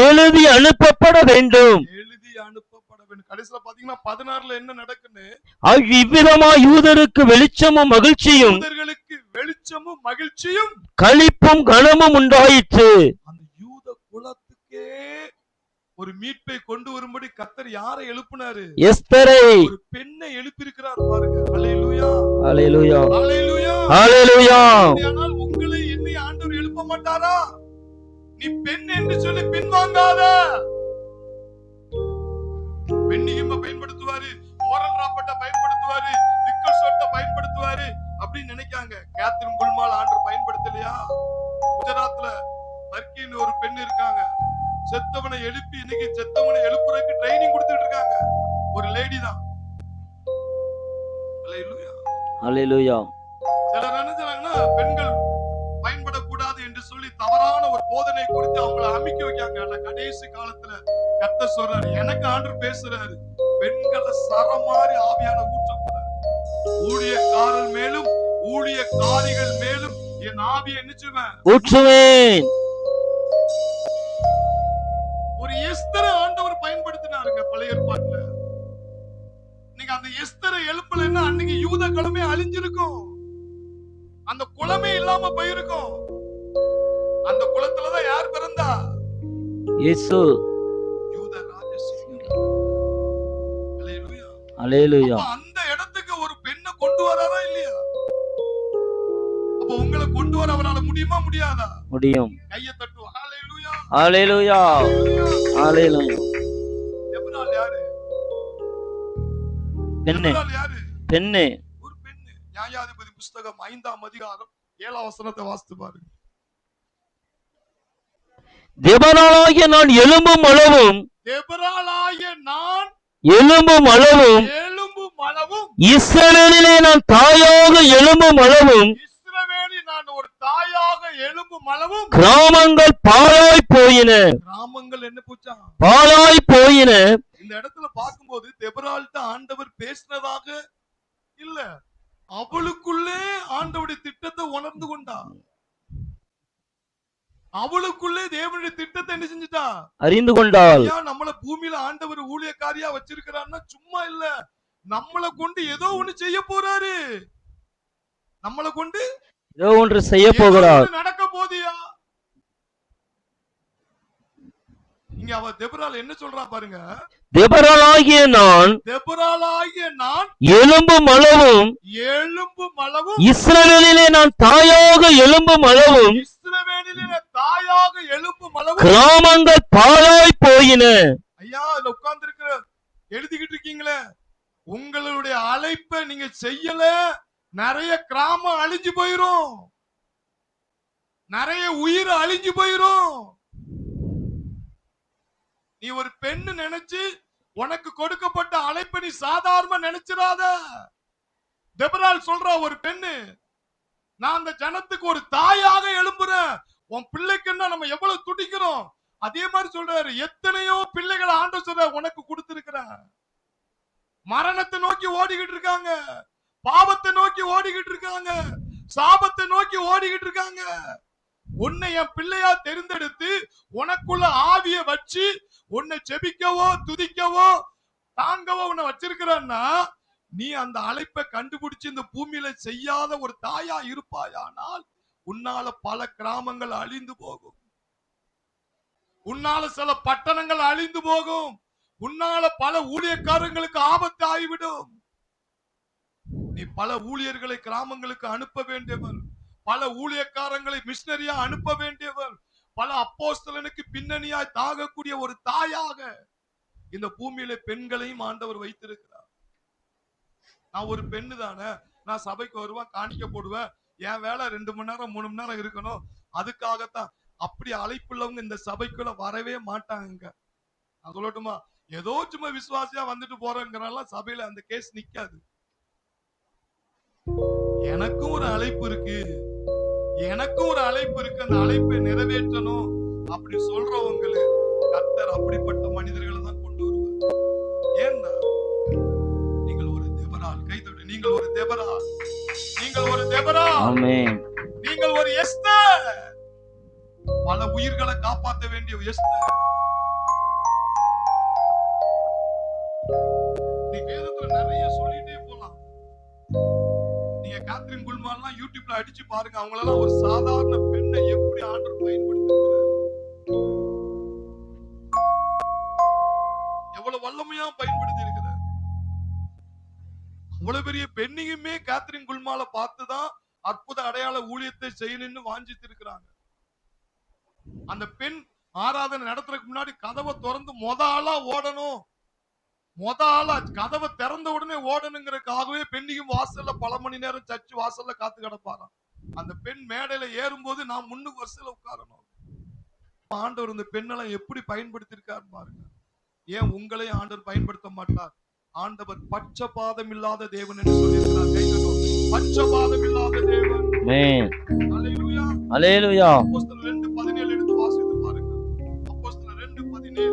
எழுதி அனுப்பப்பட வேண்டும். கடைசில பாத்தீங்கன்னா 16ல என்ன நடக்குன்னு, இவ்விதமா யூதருக்கு வெளிச்சமும் மகிழ்ச்சியும் களிப்பும் கனமும் உண்டாயிற்று. அந்த யூத குலத்துக்கே ஒரு மீட்பை கொண்டு வரும்படி கர்த்தர் யாரை எழுப்பினாரு? எஸ்தரை. ஒரு பெண்ணை எழுப்பியிருக்கிறார் பாருங்க. ஹல்லேலூயா, ஹல்லேலூயா, ஹல்லேலூயா, ஹல்லேலூயா. ஆனால் உங்களை என்னை ஆண்டவர் எழுப்ப மாட்டாரா? நீ பெண் என்று சொல்லி பின்வாங்காத. பெண்ணியமா பயன்படுத்துவாரு, ஓரல் ராப்பட்ட பயன்படுத்துவாரு, நிக்கல் சொட்ட பயன்படுத்துவாரு அப்படின்னு நினைக்காங்க. கேத்ரின் குல்மால் ஆண்டவர் பயன்படுத்தலையா? குஜராத்ல மர்கின்னு ஒரு பெண் இருக்காங்க. செத்தவனை எழுப்பி இன்னைக்கு செத்தவனை எழுப்புறதுக்கு ட்ரைனிங் கொடுத்துட்டு இருக்காங்க. ஒரு லேடி தான். ஹல்லேலூயா, ஹல்லேலூயா. சிலர் என்ன சொல்றாங்கன்னா பெண்கள் பயன்படக்கூடாது என்று சொல்லி தவறான ஒரு போதனை கொடுத்து அவங்களை அமைக்க வைக்காங்க. ஆனா கடைசி காலத்துல கர்த்தர் சொல்றாரு, எனக்கு ஆண்டவர் பேசுறாரு, பெண்களை சரமாரி ஆவியான ஊற்றக்கூடாது. ஊழியக்காரர் மேலும் ஊழியக்காரிகள் மேலும் என் ஆவியை ஊற்றுவேன். ஒரு எஸ்தரை ஆண்டவர் பயன்படுத்தினாருங்க பழைய ஏற்பாட்டுல. நீங்க அந்த எஸ்தரை எழுப்பலன்னா அன்னைக்கு யூத குலமே அழிஞ்சிருக்கும். அந்த குலமே இல்லாம போயிருக்கும். அந்த குலத்துலதான் யார் பிறந்தா? இயேசு. யூத ராஜசிங்கம். ஹல்லேலூயா, ஹல்லேலூயா. அந்த இடத்துக்கு ஒரு பெண்ணை கொண்டு வராரா இல்லையா? அப்ப உங்களை கொண்டு வர அவரால முடியுமா முடியாதா? முடியும். கையை தட்டுவோம். ஹல்லேலூயா, ஹalleluya ஹalleluya. தெபொராள் யாரு? பெண்ணே தெபொராள் யாரு? பெண்ணே. ஒரு பெண்ணு. நியாயாதிபதி புஸ்தகம் 5ஆம் அதிகாரம் 7ஆம் வசனத்தை வாசித்து பாருங்க. தெபொராளாகிய நான் எழும்பும் அளவும் தெபொராளாகிய நான் எழும்பும் அளவும் எழும்பும் அளவும் இஸ்ரவேலிலே நான் தாயாக எழும்பும் அளவும் இஸ்ரவேலில் நான் ஒரு தாயாக எழும்பும் அளவும் கிராமங்கள் பாழாய் போயின. கிராமங்கள் என்ன போச்சா? பாழாய் போயின. இந்த இடத்துல பார்க்கும்போது தெபொராள்கிட்ட ஆண்டவர் பேசினதாக இல்ல, அவளுக்குள்ளே ஆண்டவருடைய திட்டத்தை உணர்ந்து கொண்டா. அவளுக்குள்ளே தேவனுடைய திட்டத்தை என்ன செஞ்சுட்டா? அறிந்து கொண்டாள். நம்மள பூமியில ஆண்டவர் ஊழியக்காரியா வச்சிருக்கிறான்னா சும்மா இல்ல, நம்மளை கொண்டு ஏதோ ஒண்ணு செய்ய போறாரு. நம்மளை கொண்டு ஏதோ ஒன்று செய்ய போகிறார். நடக்க போதியா? இங்க அவ தெபொராள் என்ன சொல்றா பாருங்க. தெபொராளாகிய நான் எழும்பும் அளவும் எழும்பும் அளவும் இஸ்ரவேலிலே நான் தாயாக எழும்பும் அளவும் இஸ்ரவேலிலே தாயாக எழும்பும் அளவும் கிராமங்கள் பாழாய் போயின. ஐயா அதுல உட்கார்ந்து இருக்கிற எழுதிக்கிட்டு இருக்கீங்களே, உங்களுடைய அழைப்பை நீங்க செய்யல, நிறைய கிராமம் அழிஞ்சு போயிரும், நிறைய உயிர் அழிஞ்சு போயிரும். நீ ஒரு பெண்ணு நினைச்சு உனக்கு கொடுக்கப்பட்ட அழைப்பை நீ சாதாரணமா நினைச்சிடாத. தெபொராள் சொல்றா, ஒரு பெண்ணு, நான் அந்த ஜனத்துக்கு ஒரு தாயாக எழும்புறேன். உன் பிள்ளைக்குன்னா நம்ம எவ்வளவு துடிக்கிறோம். அதே மாதிரி சொல்றாரு, எத்தனையோ பிள்ளைகளை ஆண்டவர் சொல்ற உனக்கு கொடுத்திருக்கிறேன். மரணத்தை நோக்கி ஓடிக்கிட்டு இருக்காங்க, பாவத்தை நோக்கி ஓடிக்கிட்டு இருக்காங்க, சாபத்தை நோக்கி ஓடிக்கிட்டு இருக்காங்க. உன்னை என் பிள்ளையா தெரிந்தெடுத்து உனக்குள்ள ஆவிய வச்சு உன்னை ஜெபிக்கவோ துதிக்கவோ தாங்கவோ உன்னை வச்சிருக்கிறன்னா, நீ அந்த அழைப்பை கண்டுபிடிச்சு இந்த பூமியில செய்யாத ஒரு தாயா இருப்பாயானால் உன்னால பல கிராமங்கள் அழிந்து போகும், உன்னால சில பட்டணங்கள் அழிந்து போகும், உன்னால பல ஊழியக்காரங்களுக்கு ஆபத்து ஆகிவிடும். நீ பல ஊழியர்களை கிராமங்களுக்கு அனுப்ப வேண்டியவர், பல ஊழியக்காரங்களை மிஷனரியா அனுப்ப வேண்டியவர், பல அப்போஸ்தலனுக்கு பின்னணியாய் தாகக்கூடிய ஒரு தாயாக இந்த பூமியில பெண்களையும் ஆண்டவர் வைத்திருக்கிறார். நான் ஒரு பெண்ணு தானே, நான் சபைக்கு வருவேன், காணிக்க போடுவேன், என் வேலை 2 மணி நேரம் 3 மணி நேரம் இருக்கணும், அதுக்காகத்தான். அப்படி அழைப்புள்ளவங்க இந்த சபைக்குள்ள வரவே மாட்டாங்க. நான் சொல்லட்டுமா, ஏதோ சும்மா விசுவாசியா வந்துட்டு போறேங்கிறனால சபையில அந்த கேஸ் நிக்காது. எனக்கும் ஒரு அழைப்பு இருக்கு, எனக்கும் ஒரு அழைப்பு இருக்கு, அந்த அழைப்பை நிறைவேற்றணும் அப்படி சொல்றவங்களே கர்த்தர் அப்படிப்பட்ட மனிதர்களை தான் கொண்டு வருவார். ஏன்னா நீங்கள் ஒரு தெபொராள். கைதொட்டு, நீங்கள் ஒரு தெபொராள், நீங்கள் ஒரு தெபொராள், ஆமென். நீங்கள் ஒரு எஸ்தர், பல உயிர்களை காப்பாற்ற வேண்டிய எஸ்தர். நீ வேதத்துல நிறைய சொல்லிட்டே போலாம். நீங்க கேத்ரின் குல்மான்லாம் யூடியூப்ல அடிச்சு பாருங்க, அவங்களெல்லாம் ஒரு சாதாரண பெண்ணை எப்படி ஆண்டவர் பயன்படுத்தியிருக்கிறார், எவ்வளவு வல்லமையா பயன்படுத்தி இருக்கிறார். அவ்வளவு பெரிய பெண்ணையுமே கேத்ரின் குல்மால பார்த்துதான் அற்புத அடையாள ஊழியத்தை செய்யணும்னு வாஞ்சித்து இருக்கிறாங்க. அந்த பெண் ஆராதனை நடத்துறதுக்கு முன்னாடி கதவை திறந்து மொத ஆளா ஓடணும், மொத ஆளா கதவை திறந்த உடனே ஓடணுங்கிறதுக்காகவே பெண்ணியும் வாசல்ல பல மணி நேரம் சர்ச்சு வாசல்ல காத்து கிடப்பாராம். அந்த பெண் மேடையில ஏறும்போது நான் முன்னுக்கு வரிசையில உட்காரணும். ஆண்டவர் இந்த பெண்ணெல்லாம் எப்படி பயன்படுத்தியிருக்காரு பாருங்க. ஏன் உங்களை ஆண்டவர் பயன்படுத்த மாட்டார்? ஆண்டவர் பட்சபாதம் இல்லாத தேவன் என்று சொல்லியிருக்கிறார். பட்சபாதம் இல்லாத தேவன். ஆமென். அல்லேலூயா அல்லேலூயா. அப்போஸ்தலர் 2:17 எடுத்து வாசித்து பாருங்க. அப்போஸ்தலர் 2:17.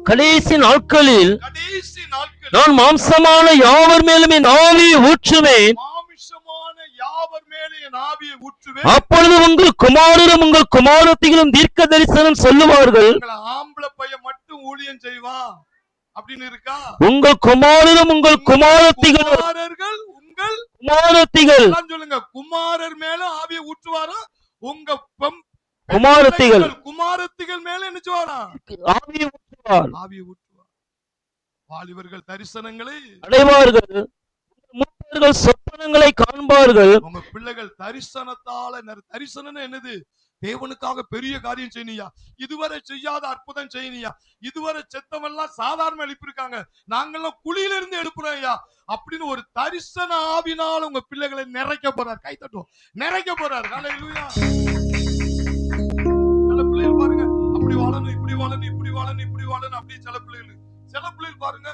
கடைசி நாட்களில் நான் நான் மாம்சமான யாவர் மேலும் என் ஆவியை ஊற்றுவேன், மாமிசமான யாவர் மேலே என் ஆவியை ஊற்றுவேன், அப்பொழுது உங்கள் குமாரரும் உங்கள் குமாரத்திகளும் தீர்க்க தரிசனம் சொல்லுவார்கள். ஆம்பளை பையன் மட்டும் ஊழியம் செய்வான் அப்படின்னு இருக்கா? உங்கள் குமாரரும் உங்கள் குமாரத்திகளும் குமாரர்கள் உங்கள் குமாரத்திகள் சொல்லுங்க, குமாரர் மேல ஆவியை ஊற்றுவாரா? உங்க குமாரத்திகள் குமாரத்திகள் மேல என்ன செய்வாரா? ஆவியை ஊற்றுவார். ஆவியை ஊற்றுவார். வாலிபர்கள் தரிசனங்களை அடைவார்கள், மூப்பர்கள் சொப்பனங்களை காண்பார்கள். உங்க பிள்ளைகள் தரிசனத்தால, தரிசனம் என்னது? தேவனுக்காக பெரிய காரியம் செய்யணியா, இதுவரை செய்யாத அற்புதம் செய்யணியா, இதுவரை செத்தவெல்லாம் சாதாரண எழுப்பியிருக்காங்க, நாங்கெல்லாம் குழியில இருந்து எழுப்புறோம் ஐயா அப்படின்னு ஒரு தரிசன ஆவினால் உங்க பிள்ளைகளை நிறைக்க போறார். கை தட்டுவோம், நிறைக்க போறார். ஹல்லேலூயா. சில பிள்ளைகள் பாருங்க, அப்படி வாழணும், இப்படி வாழணும், இப்படி வாழணும், இப்படி வாழணும் அப்படி சில பிள்ளைகள் பாருங்க,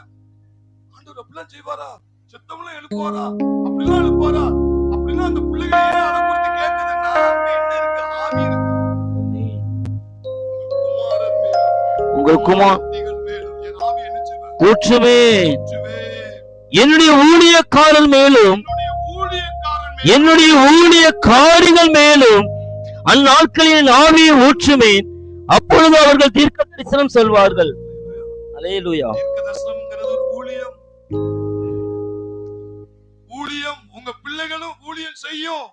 ஆண்டவர் அப்படிலாம் செய்வாரா, செத்தவெல்லாம் எழுப்புவாரா, அப்படிலாம் எழுப்புவாரா அப்படின்னா அந்த பிள்ளைகளை ஏன் அதை குறித்து கேட்குதுன்னா அங்க என்ன இருக்கு, ஆவி இருக்கு. குமாரன் மேலும் உங்கள் குமாரத்திகள் மேலும் என் ஆவி என்ன செய்வார், ஊற்றுவே. ஊற்றுவேன். என்னுடைய ஊழியக்காரர் மேலும் என்னுடைய ஊழியக்காரிகள் மேலும் அந்நாட்களில் என் ஆவியை ஊற்றுவேன், அப்பொழுது அவர்கள் தீர்க்க தரிசனம் சொல்வார்கள். அல்லேலூயா. தீர்க்க தரிசனம்ங்கிறது ஒரு ஊழியம். ஊழியம் உங்க பிள்ளைகளும் ஊழியம் செய்யும்.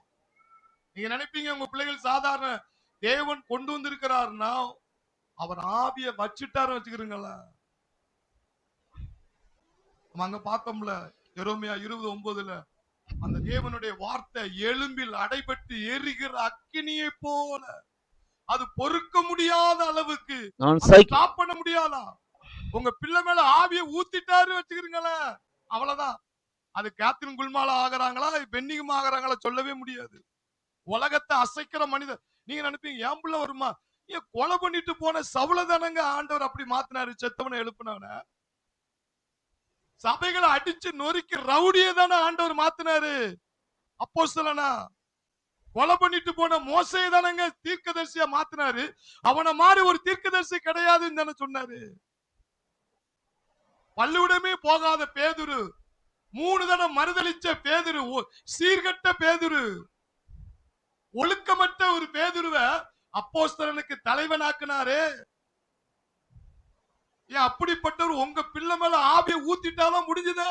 நீங்க நினைப்பீங்க உங்க பிள்ளைகள் சாதாரண, தேவன் கொண்டு வந்திருக்கிறார்னா அவர் ஆவிய வச்சுட்டாரு வச்சுக்கிறீங்களா. நம்ம அங்க பார்த்தோம்ல எரேமியா 20:9, அந்த தேவனுடைய வார்த்தை எலும்பில் அடைபட்டு எரிகிற அக்கினியை போல, அது பொறுக்க முடியாத அளவுக்கு ஸ்டாப் பண்ண முடியாதா. உங்க பிள்ளை மேல ஆவிய ஊத்திட்டாரு வச்சுக்கிறீங்களா, அவ்வளவுதான். அது கேத்ரின் குல்மாலா ஆகிறாங்களா, பென்னிகம் ஆகிறாங்களா சொல்லவே முடியாது. உலகத்தை அசைக்கிற மனிதர். நீங்க நினைப்பீங்க என் பிள்ளை வருமா, ஏன் கொலை பண்ணிட்டு போன சவுளதானங்க ஆண்டவர் அப்படி மாத்தினாரு, செத்தவனை எழுப்பினவன. சபைகளை அடிச்சு நொறுக்கி ரவுடியே தானே ஆண்டவர் மாத்தினாரு. அப்போஸ்தலனா கொலை பண்ணிட்டு போன மோசையை தானங்க தீர்க்கதரிசியா மாத்தினாரு. அவனை மாதிரி ஒரு தீர்க்கதரிசி கிடையாதுன்னு தானே சொன்னாரு. பள்ளிவிடமே போகாத பேதுரு, 3 தடவை மறுதலிச்ச பேதுரு, சீர்கட்ட பேதுரு, ஒழுக்கமற்ற ஒரு பேதுருவ அப்போஸ்தலனுக்கு தலைவனாக்குனாரு. ஏன் அப்படிப்பட்டவர் உங்க பிள்ளை மேல ஆவிய ஊத்திட்டாலும் முடிஞ்சத.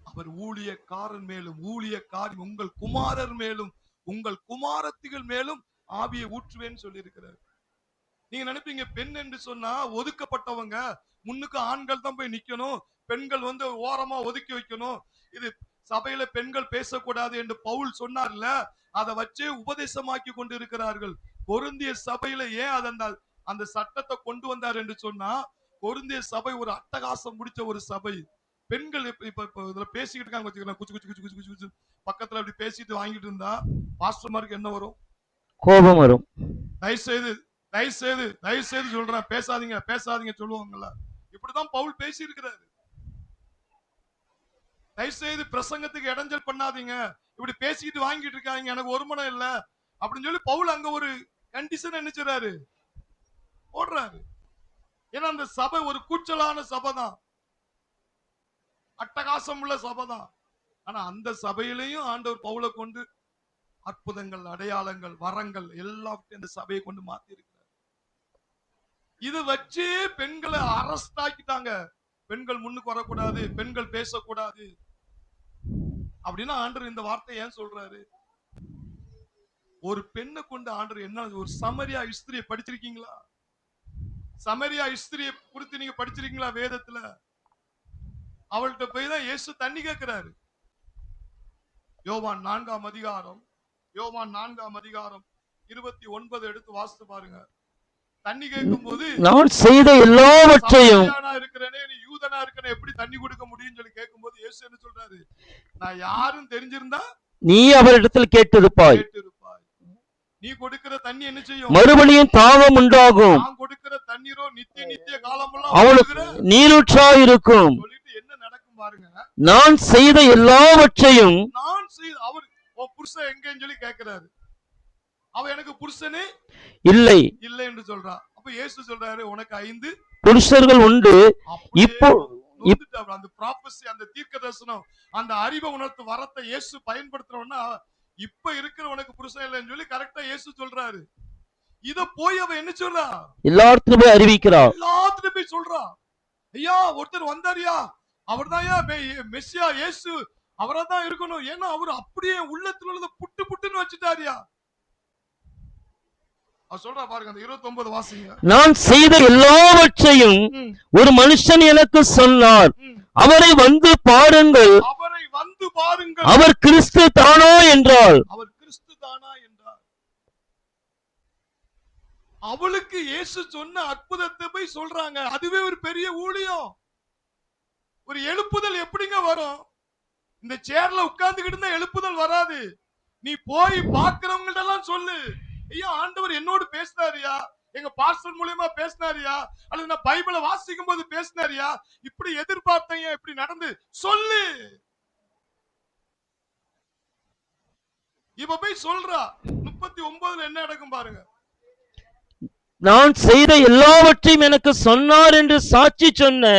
அவர் ஊழியக்காரன் மேலும் ஊழியக்காரி உங்கள் குமாரர் மேலும் உங்கள் குமாரத்திகள் மேலும் ஆவியை ஊற்றுவேன்னு சொல்லி இருக்கிறார். நீங்க நினைப்பீங்க பெண் என்று சொன்னா ஒதுக்கப்பட்டவங்க, முன்னுக்கு ஆண்கள் தான் போய் நிக்கணும், பெண்கள் ஓரமா ஒதுக்கி வைக்கணும், இது சபையில பெண்கள் பேசக்கூடாது என்று பவுல் சொன்னார்ல, அதை வச்சே உபதேசமாக்கி கொண்டு இருக்கிறார்கள். கொரிந்திய சபையில ஏன் அந்த சட்டத்தை கொண்டு வந்தார் என்று சொன்னா, கொரிந்திய சபை ஒரு அட்டகாசம் முடிச்ச ஒரு சபை. பெண்கள் இப்ப இதுல பேசிக்கிட்டு இருக்காங்க வச்சுக்கலாம், குச்சு குச்சு குச்சு குச்சு குச்சு பக்கத்துல அப்படி பேசிட்டு வாங்கிட்டு இருந்தா பாஸ்டர்மாருக்கு என்ன வரும், கோபம் வரும். தயவு செய்து சொல்றேன், பேசாதீங்க சொல்லுவாங்கல்ல. இப்படிதான் பவுல் பேசி இருக்கிறாரு. தயவு செய்து பிரசங்கத்துக்கு இடைஞ்சல் பண்ணாதீங்க, இப்படி பேசிக்கிட்டு வாங்கிட்டு இருக்காங்க, எனக்கு ஒரு மனம் இல்ல அப்படின்னு சொல்லி பவுல் அங்க ஒரு கண்டிஷன் என்ன செய்றாரு, போடுறாரு. ஏன்னா அந்த சபை ஒரு கூச்சலான சபை தான், அட்டகாசம் உள்ள சபை தான். ஆனா அந்த சபையிலையும் ஆண்டவர் பவுலை கொண்டு அற்புதங்கள், அடையாளங்கள், வரங்கள் எல்லாத்தையும் இந்த சபையை கொண்டு மாத்தி இருக்கிறார். இது வச்சு பெண்களை அரஸ்ட் ஆக்கிட்டாங்க. பெண்கள் முன்னுக்கு வரக்கூடாது, பெண்கள் பேசக்கூடாது அப்படின்னா ஆண்டவர் இந்த வார்த்தை ஏன் சொல்றாரு? ஒரு பெண்ணை கொண்டு ஆண்டவர் என்ன, ஒரு சமரியா ஸ்திரியை படிச்சிருக்கீங்களா? சமரியா ஸ்திரியை குறித்து நீங்க படிச்சிருக்கீங்களா வேதத்துல? அவள்கிட்ட போய் தான் இயேசு தண்ணி கேட்கிறாரு. யோவான் 4ஆம் அதிகாரம் 29 எடுத்து வாசித்து பாருங்க. தண்ணி கேட்கும் போது, நான் செய்த எல்லாவற்றையும் இருக்கிறேனே, நீ யூதனா இருக்கிற எப்படி தண்ணி கொடுக்க முடியும் சொல்லி கேட்கும் போது இயேசு என்ன சொல்றாரு, நான் யாரும் தெரிஞ்சிருந்தா நீ அவரிடத்தில் கேட்டிருப்பாய், நீ கொடுக்கிற தண்ணி என்ன செய்யும், மறுபடியும் தாகம் உண்டாகும், நான் கொடுக்கிற தண்ணீரோ நித்திய காலமெல்லாம் அவளுக்கு நீரூற்றாயிருக்கும். சொல்லிட்டு என்ன நடக்கும் பாருங்க. நான் செய்த எல்லாவற்றையும் அவர் புருஷன் எங்கன்னு சொல்லி கேட்கிறாரு. அவ எனக்கு புருஷனே இல்லை என்று சொல்றா. அப்ப இயேசு சொல்றாரு, உனக்கு 5 புருஷர்கள் உண்டு. இப்போ அந்த ப்ராபசி, அந்த தீர்க்க தரிசனம், அந்த அறிவை உணர்த்து வரத்தை இயேசு பயன்படுத்துறோம்னா, இப்ப இருக்கிற உனக்கு புருஷன் இல்லைன்னு சொல்லி கரெக்டா இயேசு சொல்றாரு. இத போய் அவ என்ன சொல்றா, எல்லாத்துக்கும் போய் அறிவிக்கிறா, எல்லாத்துக்கும் போய் சொல்றா, ஐயா ஒருத்தர் வந்தாரியா, அவர்தான் மெஸ்ஸியா, இயேசு அவரா தான் இருக்கணும், ஏன்னா அவர் அப்படியே உள்ளத்துல உள்ளத புட்டு புட்டுன்னு வச்சுட்டாரியா. சொல்றா பாருங்க, அந்த 29 வாசிங்க. நான் செய்த எல்லாவற்றையும் ஒரு மனுஷன் எனக்கு சொன்னார், அவரை வந்து பாருங்கள் சோதித்து பாருங்கள். அவர் கிறிஸ்து தானோ என்றால், அவர் கிறிஸ்து தானா என்றார். அவளுக்கு இயேசு சொன்ன அற்புதத்தை போய் சொல்றாங்க. அதுவே ஒரு பெரிய ஊழியம். ஒரு எழுப்புதல் எப்படிங்க வரும்? இந்த சேர்ல உட்கார்ந்துகிட்டு இருந்தா எழுப்புதல் வராது. நீ போய் பாக்குறவங்கள்ட்ட எல்லாம் சொல்லு, ஐயா ஆண்டவர் என்னோடு பேசினாரியா, எங்க பாஸ்டர் மூலியமா பேசினாரியா, அல்லது நான் பைபிளை வாசிக்கும் போது பேசினாரியா, இப்படி எதிர்பார்த்தேன், இப்படி நடந்து சொல்லு. இப்ப போய் சொல்றா. 39 என்ன நடக்கும் பாருங்க. நான் செய்த எல்லாவற்றையும் எனக்கு சொன்னார் என்று சாட்சி சொன்ன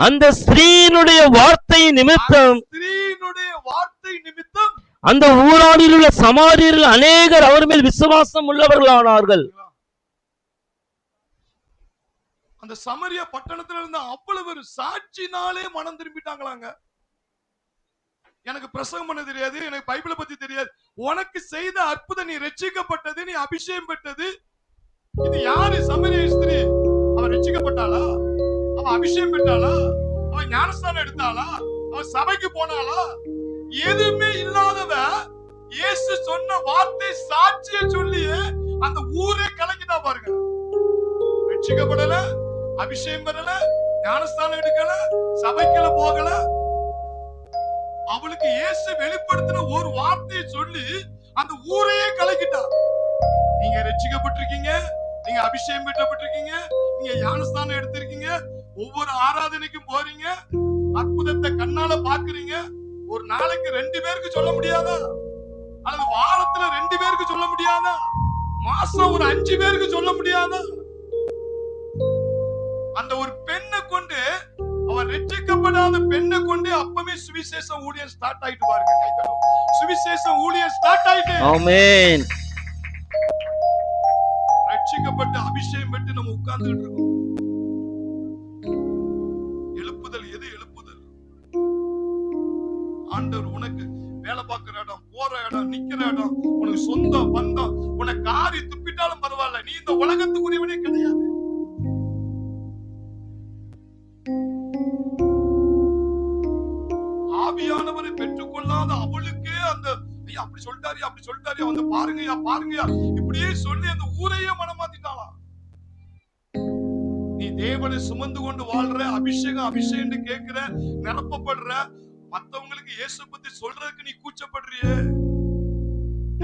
அந்த ஸ்திரீயினுடைய வார்த்தை நிமித்தம் அந்த ஊரானில் உள்ள சமாரியர்கள் அநேகர் அவர் மேல் விசுவாசம் உள்ளவர்களானார்கள். அந்த சமரிய பட்டணத்துல இருந்த அவ்வளவு ஒரு சாட்சினாலே மனம் திரும்பிட்டாங்களாங்க. எனக்கு பிரசங்கம் பண்ண தெரியாது, எனக்கு பைபிளை பத்தி தெரியாது, உனக்கு செய்த அற்புதம், நீ ரட்சிக்கப்பட்டது, நீ அபிஷேகம் பெற்றது, இது யாரு? சமரிய ஸ்திரீ. அவன் ரட்சிக்கப்பட்டாளா? அவன் அபிஷேகம் பெற்றாளா? அவன் ஞானஸ்தானம் எடுத்தாளா? அவன் சபைக்கு போனாளா? எதுவுமே இல்லாதவ இயேசு சொன்ன வார்த்தை சாட்சியை சொல்லி அந்த ஊரே கலங்கிட்டா பாருங்க. ரட்சிக்கப்படல, அபிஷேகம் பெறல, ஞானஸ்தானம் எடுக்கல, சபைக்குள்ள போகல. அவளுக்கு இயேசு வெளிப்படுத்தின ஒரு வார்த்தையை சொல்லி அந்த ஊரையே கலக்கிட்டா. நீங்க ரட்சிக்கப்பட்டிருக்கீங்க, நீங்க அபிஷேகம் பெற்றப்பட்டிருக்கீங்க, நீங்க ஞானஸ்தானம் எடுத்திருக்கீங்க, ஒவ்வொரு ஆராதனைக்கும் போறீங்க, அற்புதத்தை கண்ணால பாக்குறீங்க. ஒரு நாளைக்கு 2 பேருக்கு சொல்ல முடியாதா? அல்லது வாரத்துல 2 பேருக்கு சொல்ல முடியாதா? மாசம் ஒரு 5 பேருக்கு சொல்ல முடியாதா? அந்த ஒரு பெண்ணை கொண்டு, அவர் ரட்சிக்கப்படாத பெண்ணை கொண்டு அப்பவே சுவிசேஷ ஊழியம் ஸ்டார்ட் ஆயிட்டு பாருங்க. கைதட்டோ. சுவிசேஷ ஊழியம் ஸ்டார்ட் ஆயிட்டு. ஆமென். ரட்சிக்கப்பட்டு அபிஷேகம் பெற்று நம்ம உட்கார்ந்துட்டு இருக்கோம். எழுப்புதல் எது? எழுப்புதல் ஆண்டவர் உனக்கு வேலை பார்க்கிற இடம், போற இடம், நிக்கிற இடம், உனக்கு சொந்த பந்தம், உனக்கு காரி துப்பிட்டாலும் பரவாயில்ல, நீ இந்த உலகத்துக்குரியவனே கிடையாது. ஆவியானவரை பெற்றுக்கொள்ளாத அவளுக்கே அந்த ஐயா அப்படி சொல்லிட்டாரியா, அப்படி சொல்லிட்டாரியா, வந்து பாருங்கயா, பாருங்கயா, இப்படியே சொல்லி அந்த ஊரையே மனமாத்திட்டாளாம். நீ தேவனை சுமந்து கொண்டு வாழ்ற, அபிஷேகம் அபிஷேகம் கேட்கிற, நிரப்பப்படுற, மத்தவங்களுக்கு இயேசு பத்தி சொல்றதுக்கு நீ கூச்சப்படுறியே.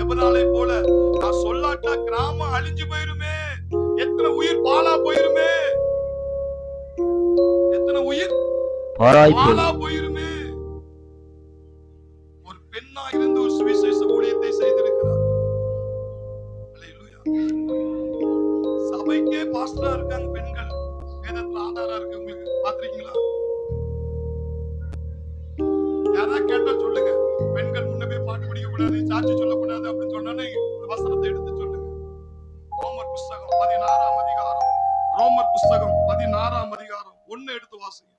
எபராலை போல நான் சொல்லாட்டா கிராமம் அழிஞ்சு போயிருமே, எத்தனை உயிர் பாலா போயிருமே, எத்தனை உயிர் பாலா போயிருமே. ஒரு பெண்ணா இருந்து ஒரு சுவிசேஷ ஊழியத்தை செய்திருக்கிறார். அல்லேலூயா. சபைக்கே பாஸ்டரா இருக்காங்க பெண்கள். வேதத்துல ஆதாரம் இருக்கு, உங்களுக்கு பாத்திருக்கீங்களா? யாரா கேட்டா சொல்லுங்க. பெண்கள் முன்னமே பாட்டு படிக்க கூடாது, சாட்சி சொல்லக்கூடாது அப்படின்னு சொன்னானே வசனத்தை எடுத்து சொல்லுங்க. ரோமர் புஸ்தகம் 16ஆம் அதிகாரம், ரோமர் புஸ்தகம் 16ஆம் அதிகாரம் 1 எடுத்து வாசிங்க.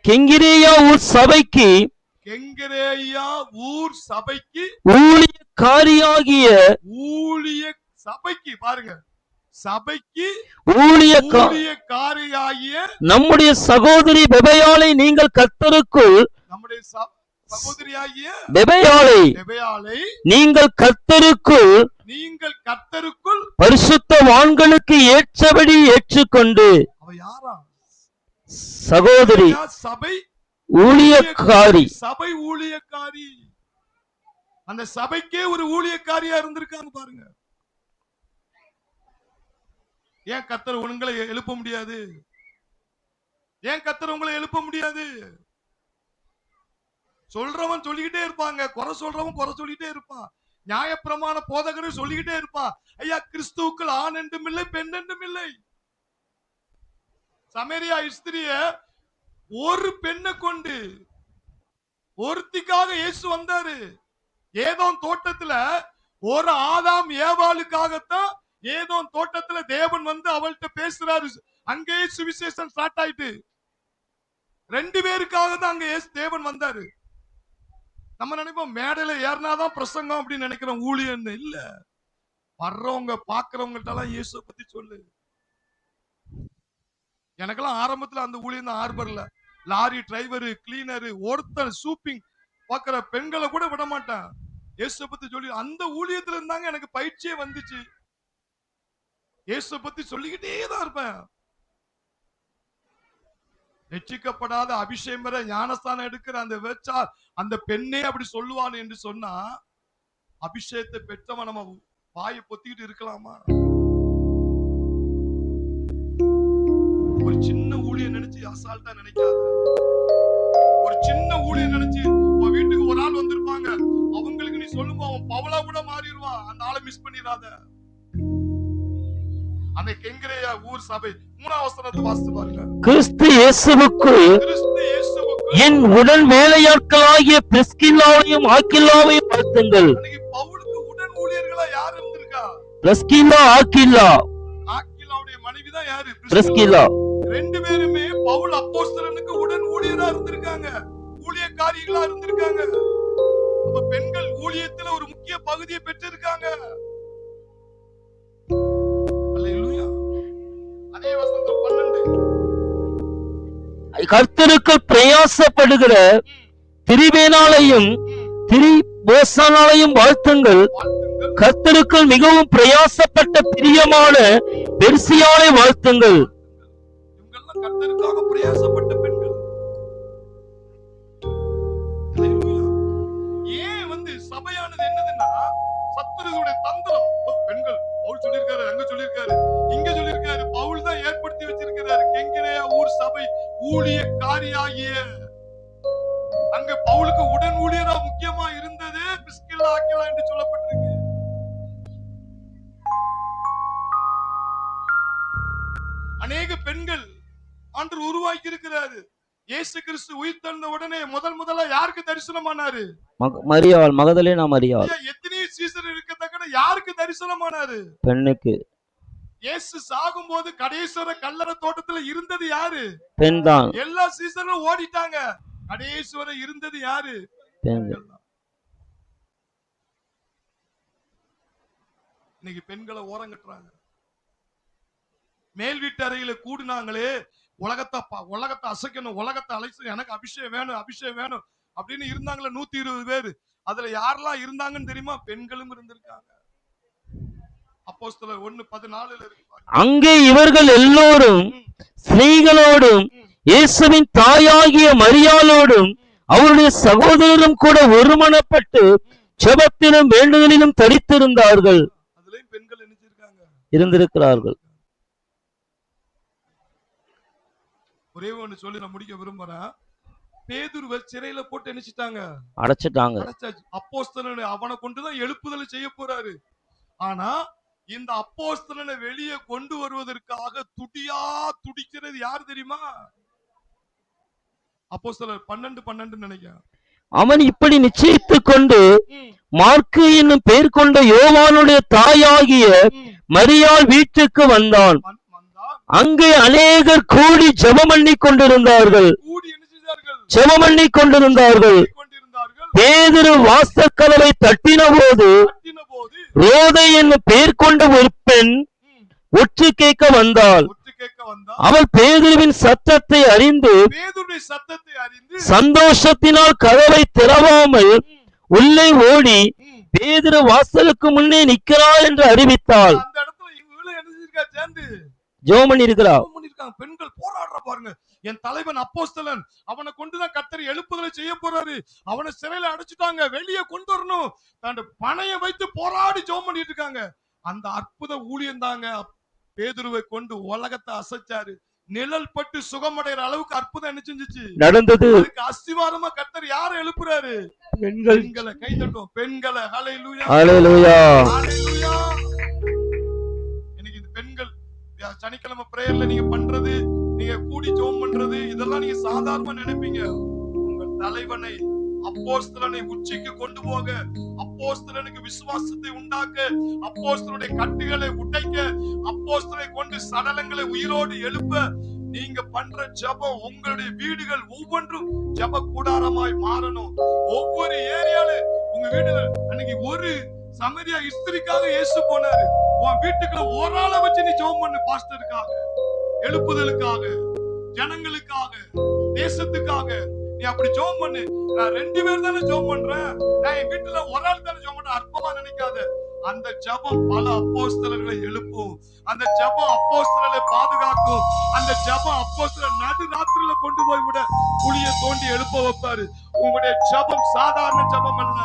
கெங்கிரேயா ஊர் சபைக்கு, கெங்கிரேயா ஊர் சபைக்கு ஊழியக்காரியாகிய, ஊழிய சபைக்கு பாருங்க, சபைக்கு ஊழியக்காரியாகிய நம்முடைய சகோதரி பெபையாளை நீங்கள் கர்த்தருக்குள், நம்முடைய சகோதரியாகிய பெபையாளை நீங்கள் கர்த்தருக்குள் பரிசுத்தவான்களுக்கு ஏற்றபடி ஏற்றுக்கொண்டு. அவ யாரா? சகோதரி, சபை ஊழியக்காரி. சபை ஊழியக்காரி. அந்த சபைக்கே ஒரு ஊழியக்காரியா இருந்திருக்காங்க பாருங்க. ஏன் கர்த்தர் உங்களை எழுப்ப முடியாது? ஏன் கர்த்தர் உங்களை எழுப்ப முடியாது? சொல்றவன் சொல்லிக்கிட்டே இருப்பாங்க, குறை சொல்றவன் குறை சொல்லிக்கிட்டே இருப்பான், நியாயப்பிரமாண போதகர் சொல்லிக்கிட்டே இருப்பான், ஐயா கிறிஸ்துவுக்குள் ஆண் என்றும் இல்லை, பெண் என்றும் இல்லை. சமரியா ஸ்திரிய ஒரு பெண்ணை கொண்டு, ஒருத்திக்காக இயேசு வந்தாரு. ஏதோம் தோட்டத்துல ஒரு ஆதாம் ஏவாளுக்காகத்தான் ஏதோம் தோட்டத்துல தேவன் வந்து அவள்கிட்ட பேசுறாரு. அங்கேயே சுவிசேஷம் ஸ்டார்ட் ஆயிட்டு 2 பேருக்காக தான் அங்க தேவன் வந்தாரு. நம்ம நினைப்போம் மேடையில ஏறினாதான் பிரசங்கம் அப்படின்னு நினைக்கிறோம், ஊழியன் இல்ல. வர்றவங்க பாக்குறவங்கள்ட்ட எல்லாம் இயேசு பத்தி சொல்லு. எனக்கெல்லாம் ஆரம்பத்துல அந்த ஊழியம் தான் ஆர்வம் இல்ல. லாரி டிரைவரு, கிளீனரு, ஒருத்தர் சூப்பிங் பாக்குற பெண்களை கூட விட மாட்டேன். இயேசுவை பத்தி சொல்லி அந்த ஊழியத்துல இருந்தாங்க எனக்கு பயிற்சியே வந்துச்சு. இயேசுவை பத்தி சொல்லிக்கிட்டே தான் இருப்பேன். ரட்சிக்கப்படாத அபிஷேகம் பெற ஞானஸ்தானம் எடுக்கிற அந்த வேச்சார் அந்த பெண்ணே அப்படி சொல்லுவான் என்று சொன்னா, அபிஷேகத்தை பெற்றவன் நம்ம வாயை பொத்திக்கிட்டு இருக்கலாமா? ஒரு சின்ன ஊழியம் நினைச்சு அசால்ட்டா நினைக்காத. ஒரு சின்ன ஊழியம் நினைச்சு உன் வீட்டுக்கு ஒரு ஆள் வந்திருப்பாங்க, அவங்களுக்கு நீ சொல்லுங்க அவன் பவுலா கூட மாறிடுவான். அந்த ஆளை மிஸ் பண்ணிடாத. அந்த கெங்கிரேயா ஊர் சபை 3ஆம் வசனத்தை வாசித்து பாருங்க. கிறிஸ்து இயேசுவுக்குள் என் உடன் வேலையாட்களாகிய பிரிஸ்கில்லாவையும் ஆக்கில்லாவையும் வாழ்த்துங்கள். பவுலுக்கு உடன் ஊழியர்களா யார் இருந்திருக்கா? Priscilla, Aquila. ஆக்கில்லாவுடைய மனைவி தான் யாரு? பிரிஸ்கில்லா. ரெண்டு பேருமே பவுல் அப்போஸ்தலனுக்கு உடன் ஊழியரா இருந்திருக்காங்க, ஊழியக்காரிகளா இருந்திருக்காங்க. அப்ப பெண்கள் ஊழியத்துல ஒரு முக்கிய பகுதியை பெற்றிருக்காங்க. அல்லேலூயா. அதே வசனம் 12. கர்த்தருக்கு பிரயாசப்படுகிற திரிபேனாலையும் திரிபோசானாலையும் வாழ்த்துங்கள். கர்த்தருக்கு மிகவும் பிரயாசப்பட்ட பிரியமான பெர்சியாலை வாழ்த்துங்கள். இவங்கெல்லாம் கர்த்தருக்காக பிரயாசப்பட்ட பெண்கள். ஏன் சபையானது என்னதுன்னா சத்துருடைய தந்திரம். பெண்கள் பவுல் சொல்லியிருக்காரு, அங்க சொல்லியிருக்காரு, இங்க சொல்லியிருக்காரு. பவுல் தான் ஏற்படுத்தி வச்சிருக்கிறாரு கெங்கிரேயா ஊர் சபை ஊழியக்காரியாகிய. அங்க பவுலுக்கு உடன் ஊழியரா முக்கியமா இருந்தது பிரிஸ்கில்லா, ஆக்கில்லா என்று சொல்லப்பட்டிருக்கு. அநேக பெண்கள் ஆண்டவர் உருவாக்கி இருக்கிறாரு. இயேசு கிறிஸ்து உயிர்த்தெழுந்த உடனே முதல்ல யாருக்கு தரிசனமானாரு? மரியாள், மகதலேனா மரியாள். எத்தனை சீசர் இருக்கத்தக்க யாருக்கு தரிசனமானாரு? பெண்ணுக்கு. இயேசு சாகும்போது கடைசர கல்லறை தோட்டத்துல இருந்தது யாரு? பெண் தான். எல்லா சீசரும் ஓடிட்டாங்க, கடைசுவர இருந்தது யாரு? பெண்கள் தான். இன்னைக்கு பெண்களை ஓரங்கட்டுறாங்க. மேல் வீட்டு அறையில கூடுனாங்களே, உலகத்தை அசைக்கணும், உலகத்தை அழைச்சு எனக்கு அபிஷேகம் வேணும் அப்படின்னு இருந்தாங்களே 120 பேர். அதுல யாரெல்லாம் இருந்தாங்கன்னு தெரியுமா? பெண்களும் இருந்திருக்காங்க. அப்போஸ்தலர் 1:14 இருக்கு. அங்கே இவர்கள் எல்லோரும் ஸ்திரீகளோடும் இயேசுவின் தாயாகிய மரியாளோடும் அவருடைய சகோதரரும் கூட ஒருமனப்பட்டு ஜெபத்திலும் வேண்டுதலிலும் தரித்திருந்தார்கள். அதுலயும் பெண்கள் இருந்திருக்கிறார்கள். ஒரே ஒண்ணு சொல்லி நான் முடிக்க விரும்புறேன். பேதுருவை சிறையில போட்டு நினைச்சிட்டாங்க, அடைச்சிட்டாங்க. அப்போஸ்தலனை அவனை கொண்டுதான் எழுப்புதல் செய்ய போறாரு. ஆனா இந்த அப்போஸ்தலனை வெளியே கொண்டு வருவதற்காக துடிக்கிறது யார் தெரியுமா? அப்போஸ்தலர் 12 நினைக்கிறேன். அவன் இப்படி நிச்சயித்துக் கொண்டு மார்க்கு என்னும் பெயர் கொண்ட யோவானுடைய தாயாகிய மரியாள் வீட்டுக்கு வந்தான். அங்கே அநேகர் கூடி ஜெபம் பண்ணி கொண்டிருந்தார்கள். பேதுரு வாசற்கதவை தட்டின போது ரோதை என்னும் பெயர் கொண்ட ஒரு பெண் ஒற்று கேட்க வந்தாள். அவள் பேதுருவின் சத்தத்தை அறிந்து சந்தோஷத்தினால் கதவை திறவாமல் உள்ளே ஓடி பேதுரு வாசலுக்கு முன்னே நிற்கிறாள் என்று அறிவித்தாள். ஜெபம் இருக்கிறா. பெண்கள் போராடுற பாருங்க. என் தலைவன் அப்போஸ்தலன், அவனை கொண்டுதான் கர்த்தர் எழுப்புதலை செய்ய போறாரு. அவனை சிறையில அடைச்சிட்டாங்க, வெளியே கொண்டு வரணும். தன் பணைய வைத்து போராடி ஜெபம் பண்ணிட்டு இருக்காங்க. அந்த அற்புத ஊழியம் தாங்க பேதுருவை கொண்டு உலகத்தை அசைச்சாரு. நிழல் பட்டு சுகமடைகிற அளவுக்கு அற்புதம் என்ன செஞ்சுச்சு? நடந்தது. அஸ்திவாரமா கர்த்தர் யாரை எழுப்புறாரு? பெண்களை. கை தட்டும் பெண்களை. ஹல்லேலூயா, ஹல்லேலூயா, ஹல்லேலூயா. இன்னைக்கு இந்த பெண்கள் சனிக்கிழமை பிரேயர்ல நீங்க பண்றது, நீங்க கூடி ஜெபம் பண்றது, இதெல்லாம் நீங்க சாதாரணமா நினைப்பீங்க. உங்கள் தலைவனை அப்போஸ்தலனை உச்சிக்கு கொண்டு போக, அப்போஸ்தலனுக்கு விசுவாசத்தை உண்டாக்க, அப்போஸ்தலனுடைய கட்டுகளை உடைக்க, அப்போஸ்தலனை கொண்டு சடலங்களை உயிரோடு எழுப்ப நீங்க பண்ற ஜெபம், உங்களுடைய வீடுகள் ஒவ்வொன்றும் ஜெப கூடாரமாய் மாறணும். ஒவ்வொரு ஏரியால உங்க வீடுல அன்னைக்கு ஒரு சமரியா ஸ்திரீக்காக இயேசு போனாரு. உன் வீட்டுக்குள்ள ஒரு ஆளை வச்சு நீ ஜெபம் பண்ணு. பாஸ்டருக்காக, எழுப்புதலுக்காக, ஜனங்களுக்காக, தேசத்துக்காக நீ அப்படி ஜெபம் பண்ணு. நான் 2 பேர் தானே ஜெபம் பண்றேன், நான் என் வீட்டுல ஒரு ஆள் தானே ஜெபம் பண்றேன், அற்பமா நினைக்காத. அந்த ஜெபம் பல அப்போஸ்தலர்களை எழுப்பும். அந்த ஜெபம் அப்போஸ்தலரை பாதுகாக்கும். அந்த ஜெபம் அப்போஸ்தலர் நடு ராத்திரியில கொண்டு போய் விட குழிய தோண்டி எழுப்ப வைப்பாரு. உங்களுடைய ஜெபம் சாதாரண ஜெபம் அல்ல,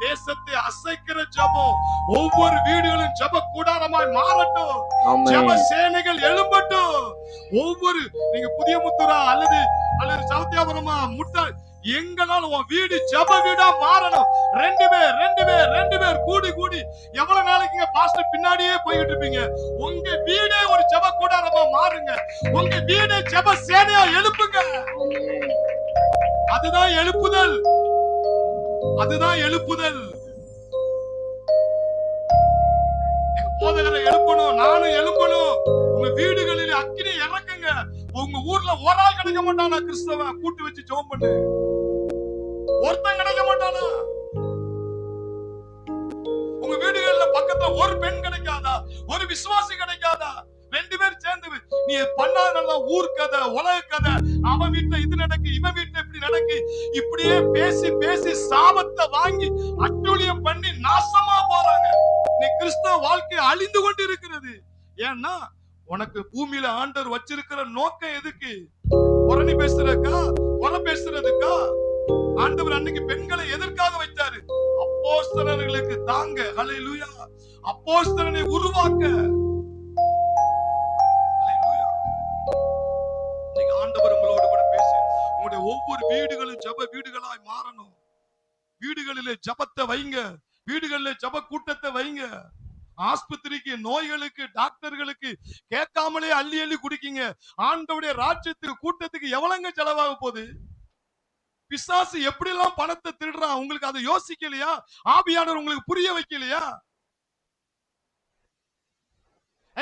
தேசத்தை அசைக்கிற ஜெபம். ஒவ்வொரு வீடுகளும் ஜெப கூடாரமாய் மாறட்டும். ஜெப சேனைகள் எழும்பட்டும். ஒவ்வொரு நீங்க புதிய முத்துரா அல்லது சவுத்தியாபுரமா முட்டா எங்கனாலும் உன் வீடு ஜெப வீடா மாறணும். 2 பேர் கூடி கூடி எவ்வளவு நாளைக்குங்க பாஸ்டர் பின்னாடியே போயிட்டு இருப்பீங்க? உங்க வீடே ஒரு ஜெப கூடாரமா மாறுங்க. உங்க வீடே ஜெப சேனையா எழுப்புங்க. அதுதான் எழுப்புதல். அதுதான் எழுப்புதல். போதகரை எழுப்பணும், நானும் எழுப்பணும். உங்க வீடுகளில் அக்கினி இறக்குங்க. உங்க ஊர்ல ஒரு ஆள் கிடைக்க மாட்டானா கிறிஸ்தவன் கூட்டு வச்சு ஜெபம் பண்ணு? ஒருத்தன் கிடைக்க மாட்டானா? உங்க வீடுகள்ல பக்கத்துல ஒரு பெண் கிடைக்காதா? ஒரு விசுவாசி கிடைக்காதா? 2 பேர் சேர்ந்து நீ பண்ணாதெல்லாம் ஊர் கதை, உலக கதை. அவன் வீட்டுல இது நடக்கு, இவன் வீட்டுல இப்படி நடக்கு, இப்படியே பேசி பேசி சாபத்தை வாங்கி அட்டூழியம் பண்ணி நாசமா போறாங்க. நீ கிறிஸ்தவ வாழ்க்கை அழிந்து கொண்டு இருக்கிறது. ஏன்னா உனக்கு பூமியில ஆண்டவர் வச்சிருக்கிற நோக்கம் எதுக்கு? புரணி பேசுறதுக்கா? புற பேசுறதுக்கா? ஆண்டவர் அன்னைக்கு பெண்களை எதற்காக வைத்தாரு? அப்போஸ்தலர்களுக்கு தாங்க. ஹல்லேலூயா. அப்போஸ்தலனை உருவாக்க. ஹல்லேலூயா. இன்னைக்கு ஆண்டவர் உங்களோடு கூட பேசி உங்களுடைய ஒவ்வொரு வீடுகளும் ஜெப வீடுகளாய் மாறணும். வீடுகளிலே ஜெபத்தை வைங்க. வீடுகளிலே ஜெப கூட்டத்தை வைங்க. ஆஸ்பத்திரிக்கு, நோய்களுக்கு, டாக்டர்களுக்கு கேட்காமலே அள்ளி அள்ளி குடிக்கீங்க. ஆண்டவருடைய ராஜ்யத்துக்கு கூட்டத்துக்கு எவ்வளவுங்க செலவாக போகுது? பிசாசு எப்படி எல்லாம் பணத்தை திருடுறான், உங்களுக்கு அதை யோசிக்கலையா? ஆவியானவர் உங்களுக்கு புரிய வைக்கலையா?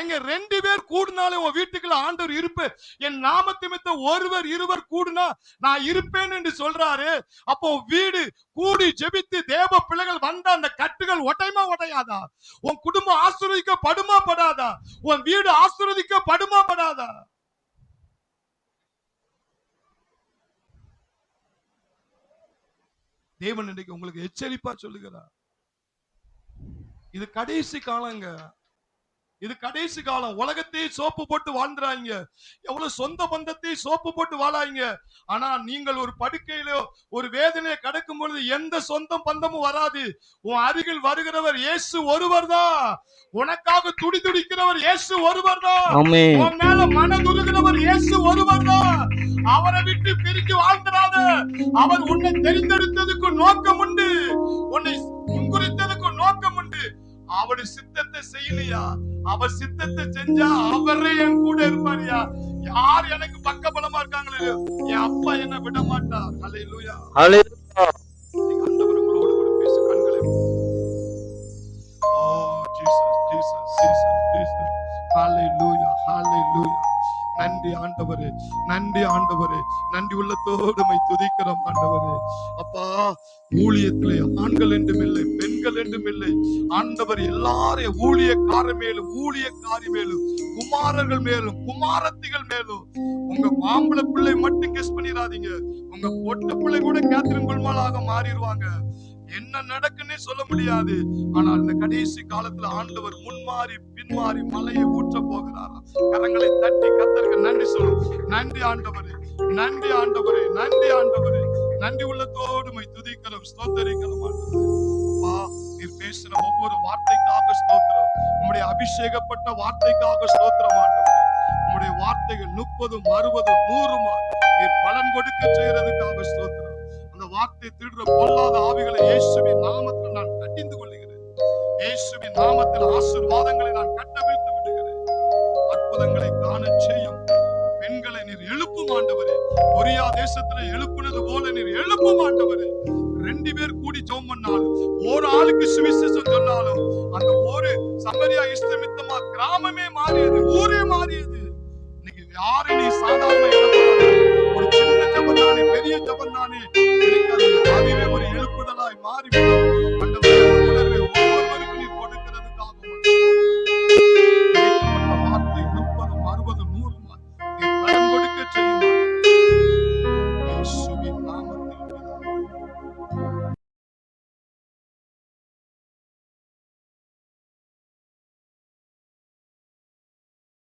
எங்க 2 பேர் கூடுனாலே உன் வீட்டுக்குள்ள ஆண்டவர் இருப்பு. என் நாமத்திமித்த ஒருவர் இருவர் கூடுனா நான் இருப்பேன் என்று சொல்றாரு. அப்போ வீடு கூடி ஜெபித்து தேவ பிள்ளைகள் வந்த அந்த கட்டுகள் ஒட்டைமா ஒட்டையாதா? உன் குடும்பம் ஆசீர்வதிக்கப்படுமா படாதா? உன் வீடு ஆசீர்வதிக்கப்படுமா படாதா? தேவன் இன்னைக்கு உங்களுக்கு எச்சரிப்பா சொல்லுகிறார். இது கடைசி காலங்க. இது கடைசி காலம். உலகத்தையே சோப்பு போட்டு வாழ்ந்துறாங்க. எவ்வளவு சொந்த பந்தத்தை சோப்பு போட்டு வாழாங்க. ஆனா நீங்கள் ஒரு படுக்கையிலோ ஒரு வேதனையை கடக்கும் பொழுது எந்த சொந்த பந்தமும் வராது. உன் அருகில் வருகிறவர் இயேசு ஒருவர் தான். உனக்காக துடி துடிக்கிறவர் இயேசு ஒருவர் தான். உன் மேல மனதுருகிறவர் இயேசு ஒருவர் தான். அவரை விட்டு பிரிஞ்சு வாழ்ந்துடாத. அவர் உன்னை தெரிந்தெடுத்ததுக்கு நோக்கம் உண்டு. உன்னை முன்குறித்ததுக்கு நோக்கம் உண்டு. அவருடைய சித்தத்தை செய்யலையா? அவர் சித்தத்தை செஞ்சா அவரே என் கூட இருப்பாரியா. யார் எனக்கு பக்கபலமா இருக்காங்களோ என் அப்பா என்ன விட மாட்டார். ஹல்லேலூயா. ஹல்லேலூயா. ஆண்டவர் உங்களோடு கூட பேச கண்களை ஜீசஸ் ஜீசஸ் ஜீசஸ் ஜீசஸ். ஹல்லேலூயா ஹல்லேலூயா. நன்றி ஆண்டவரே, நன்றி ஆண்டவரே, நன்றி உள்ளத்தோடு துதிக்கிறோம் ஆண்டவரே. அப்பா, ஊழியத்திலே ஆண்கள் என்றும் இல்லை, பெண்கள் என்றும் இல்லை ஆண்டவர். எல்லாரையும் ஊழியக்காரர் மேலும் ஊழியக்காரி மேலும் குமாரர்கள் மேலும் குமாரத்திகள் மேலும் உங்க மாம்பழ பிள்ளை மட்டும் கெஸ் பண்ணிடாதீங்க. உங்க பொட்ட பிள்ளை கூட கேத்ரின் குல்மாலாக மாறிடுவாங்க. என்ன நடக்குன்னே சொல்ல முடியாது. ஆனால் இந்த கடைசி காலத்துல ஆண்டவர் முன்மாறி பின்மாறி மலையை ஊற்ற போகிறாராம். கரங்களை தட்டி கர்த்தருக்கு நன்றி சொல்லும். நன்றி ஆண்டவரே, நன்றி ஆண்டவரே, நன்றி ஆண்டவரே. நன்றி உள்ளத்தோடு துதிக்கிறோம், ஸ்தோத்தரிக்கிறோம் ஆண்டவரே. அப்பா, நீர் பேசுற ஒவ்வொரு வார்த்தைக்காக ஸ்தோத்திரம். உம்முடைய அபிஷேகப்பட்ட வார்த்தைக்காக ஸ்தோத்திரம் ஆண்டவரே. உம்முடைய வார்த்தைகள் 30, 60, 100 நீர் பலன் கொடுக்க செய்யறதுக்காக ஸ்தோத்திரம். அந்த வார்த்தை திருடுற பொல்லாத ஆவிகளை இயேசுவின் நாமத்தில் நான் கட்டிந்து கொள்கிறேன். இயேசுவின் நாமத்தில் ஆசீர்வாதங்களை நான் கட்டவிழ்த்து விடுகிறேன். அற்புதங்களை காண செய்யும் பெண்களை நீர் எழுப்பும் ஆண்டவரே. கொரியா தேசத்துல எழுப்புனது போல நீர் எழுப்பும் ஆண்டவரே. 2 பேர் கூடி ஜெபம் பண்ணாலும், ஒரு ஆளுக்கு சுவிசேஷம் சொன்னாலும், அந்த ஒரு சமரியா இஸ்தமித்தமா கிராமமே மாறியது, ஊரே மாறியது. இன்னைக்கு யாரை நீ சாதாரண ஒரு சின்ன ஜெபம் தானே, பெரிய ஜெபம் தானே, அதுவே ஒரு எழுப்புதலாய் மாறி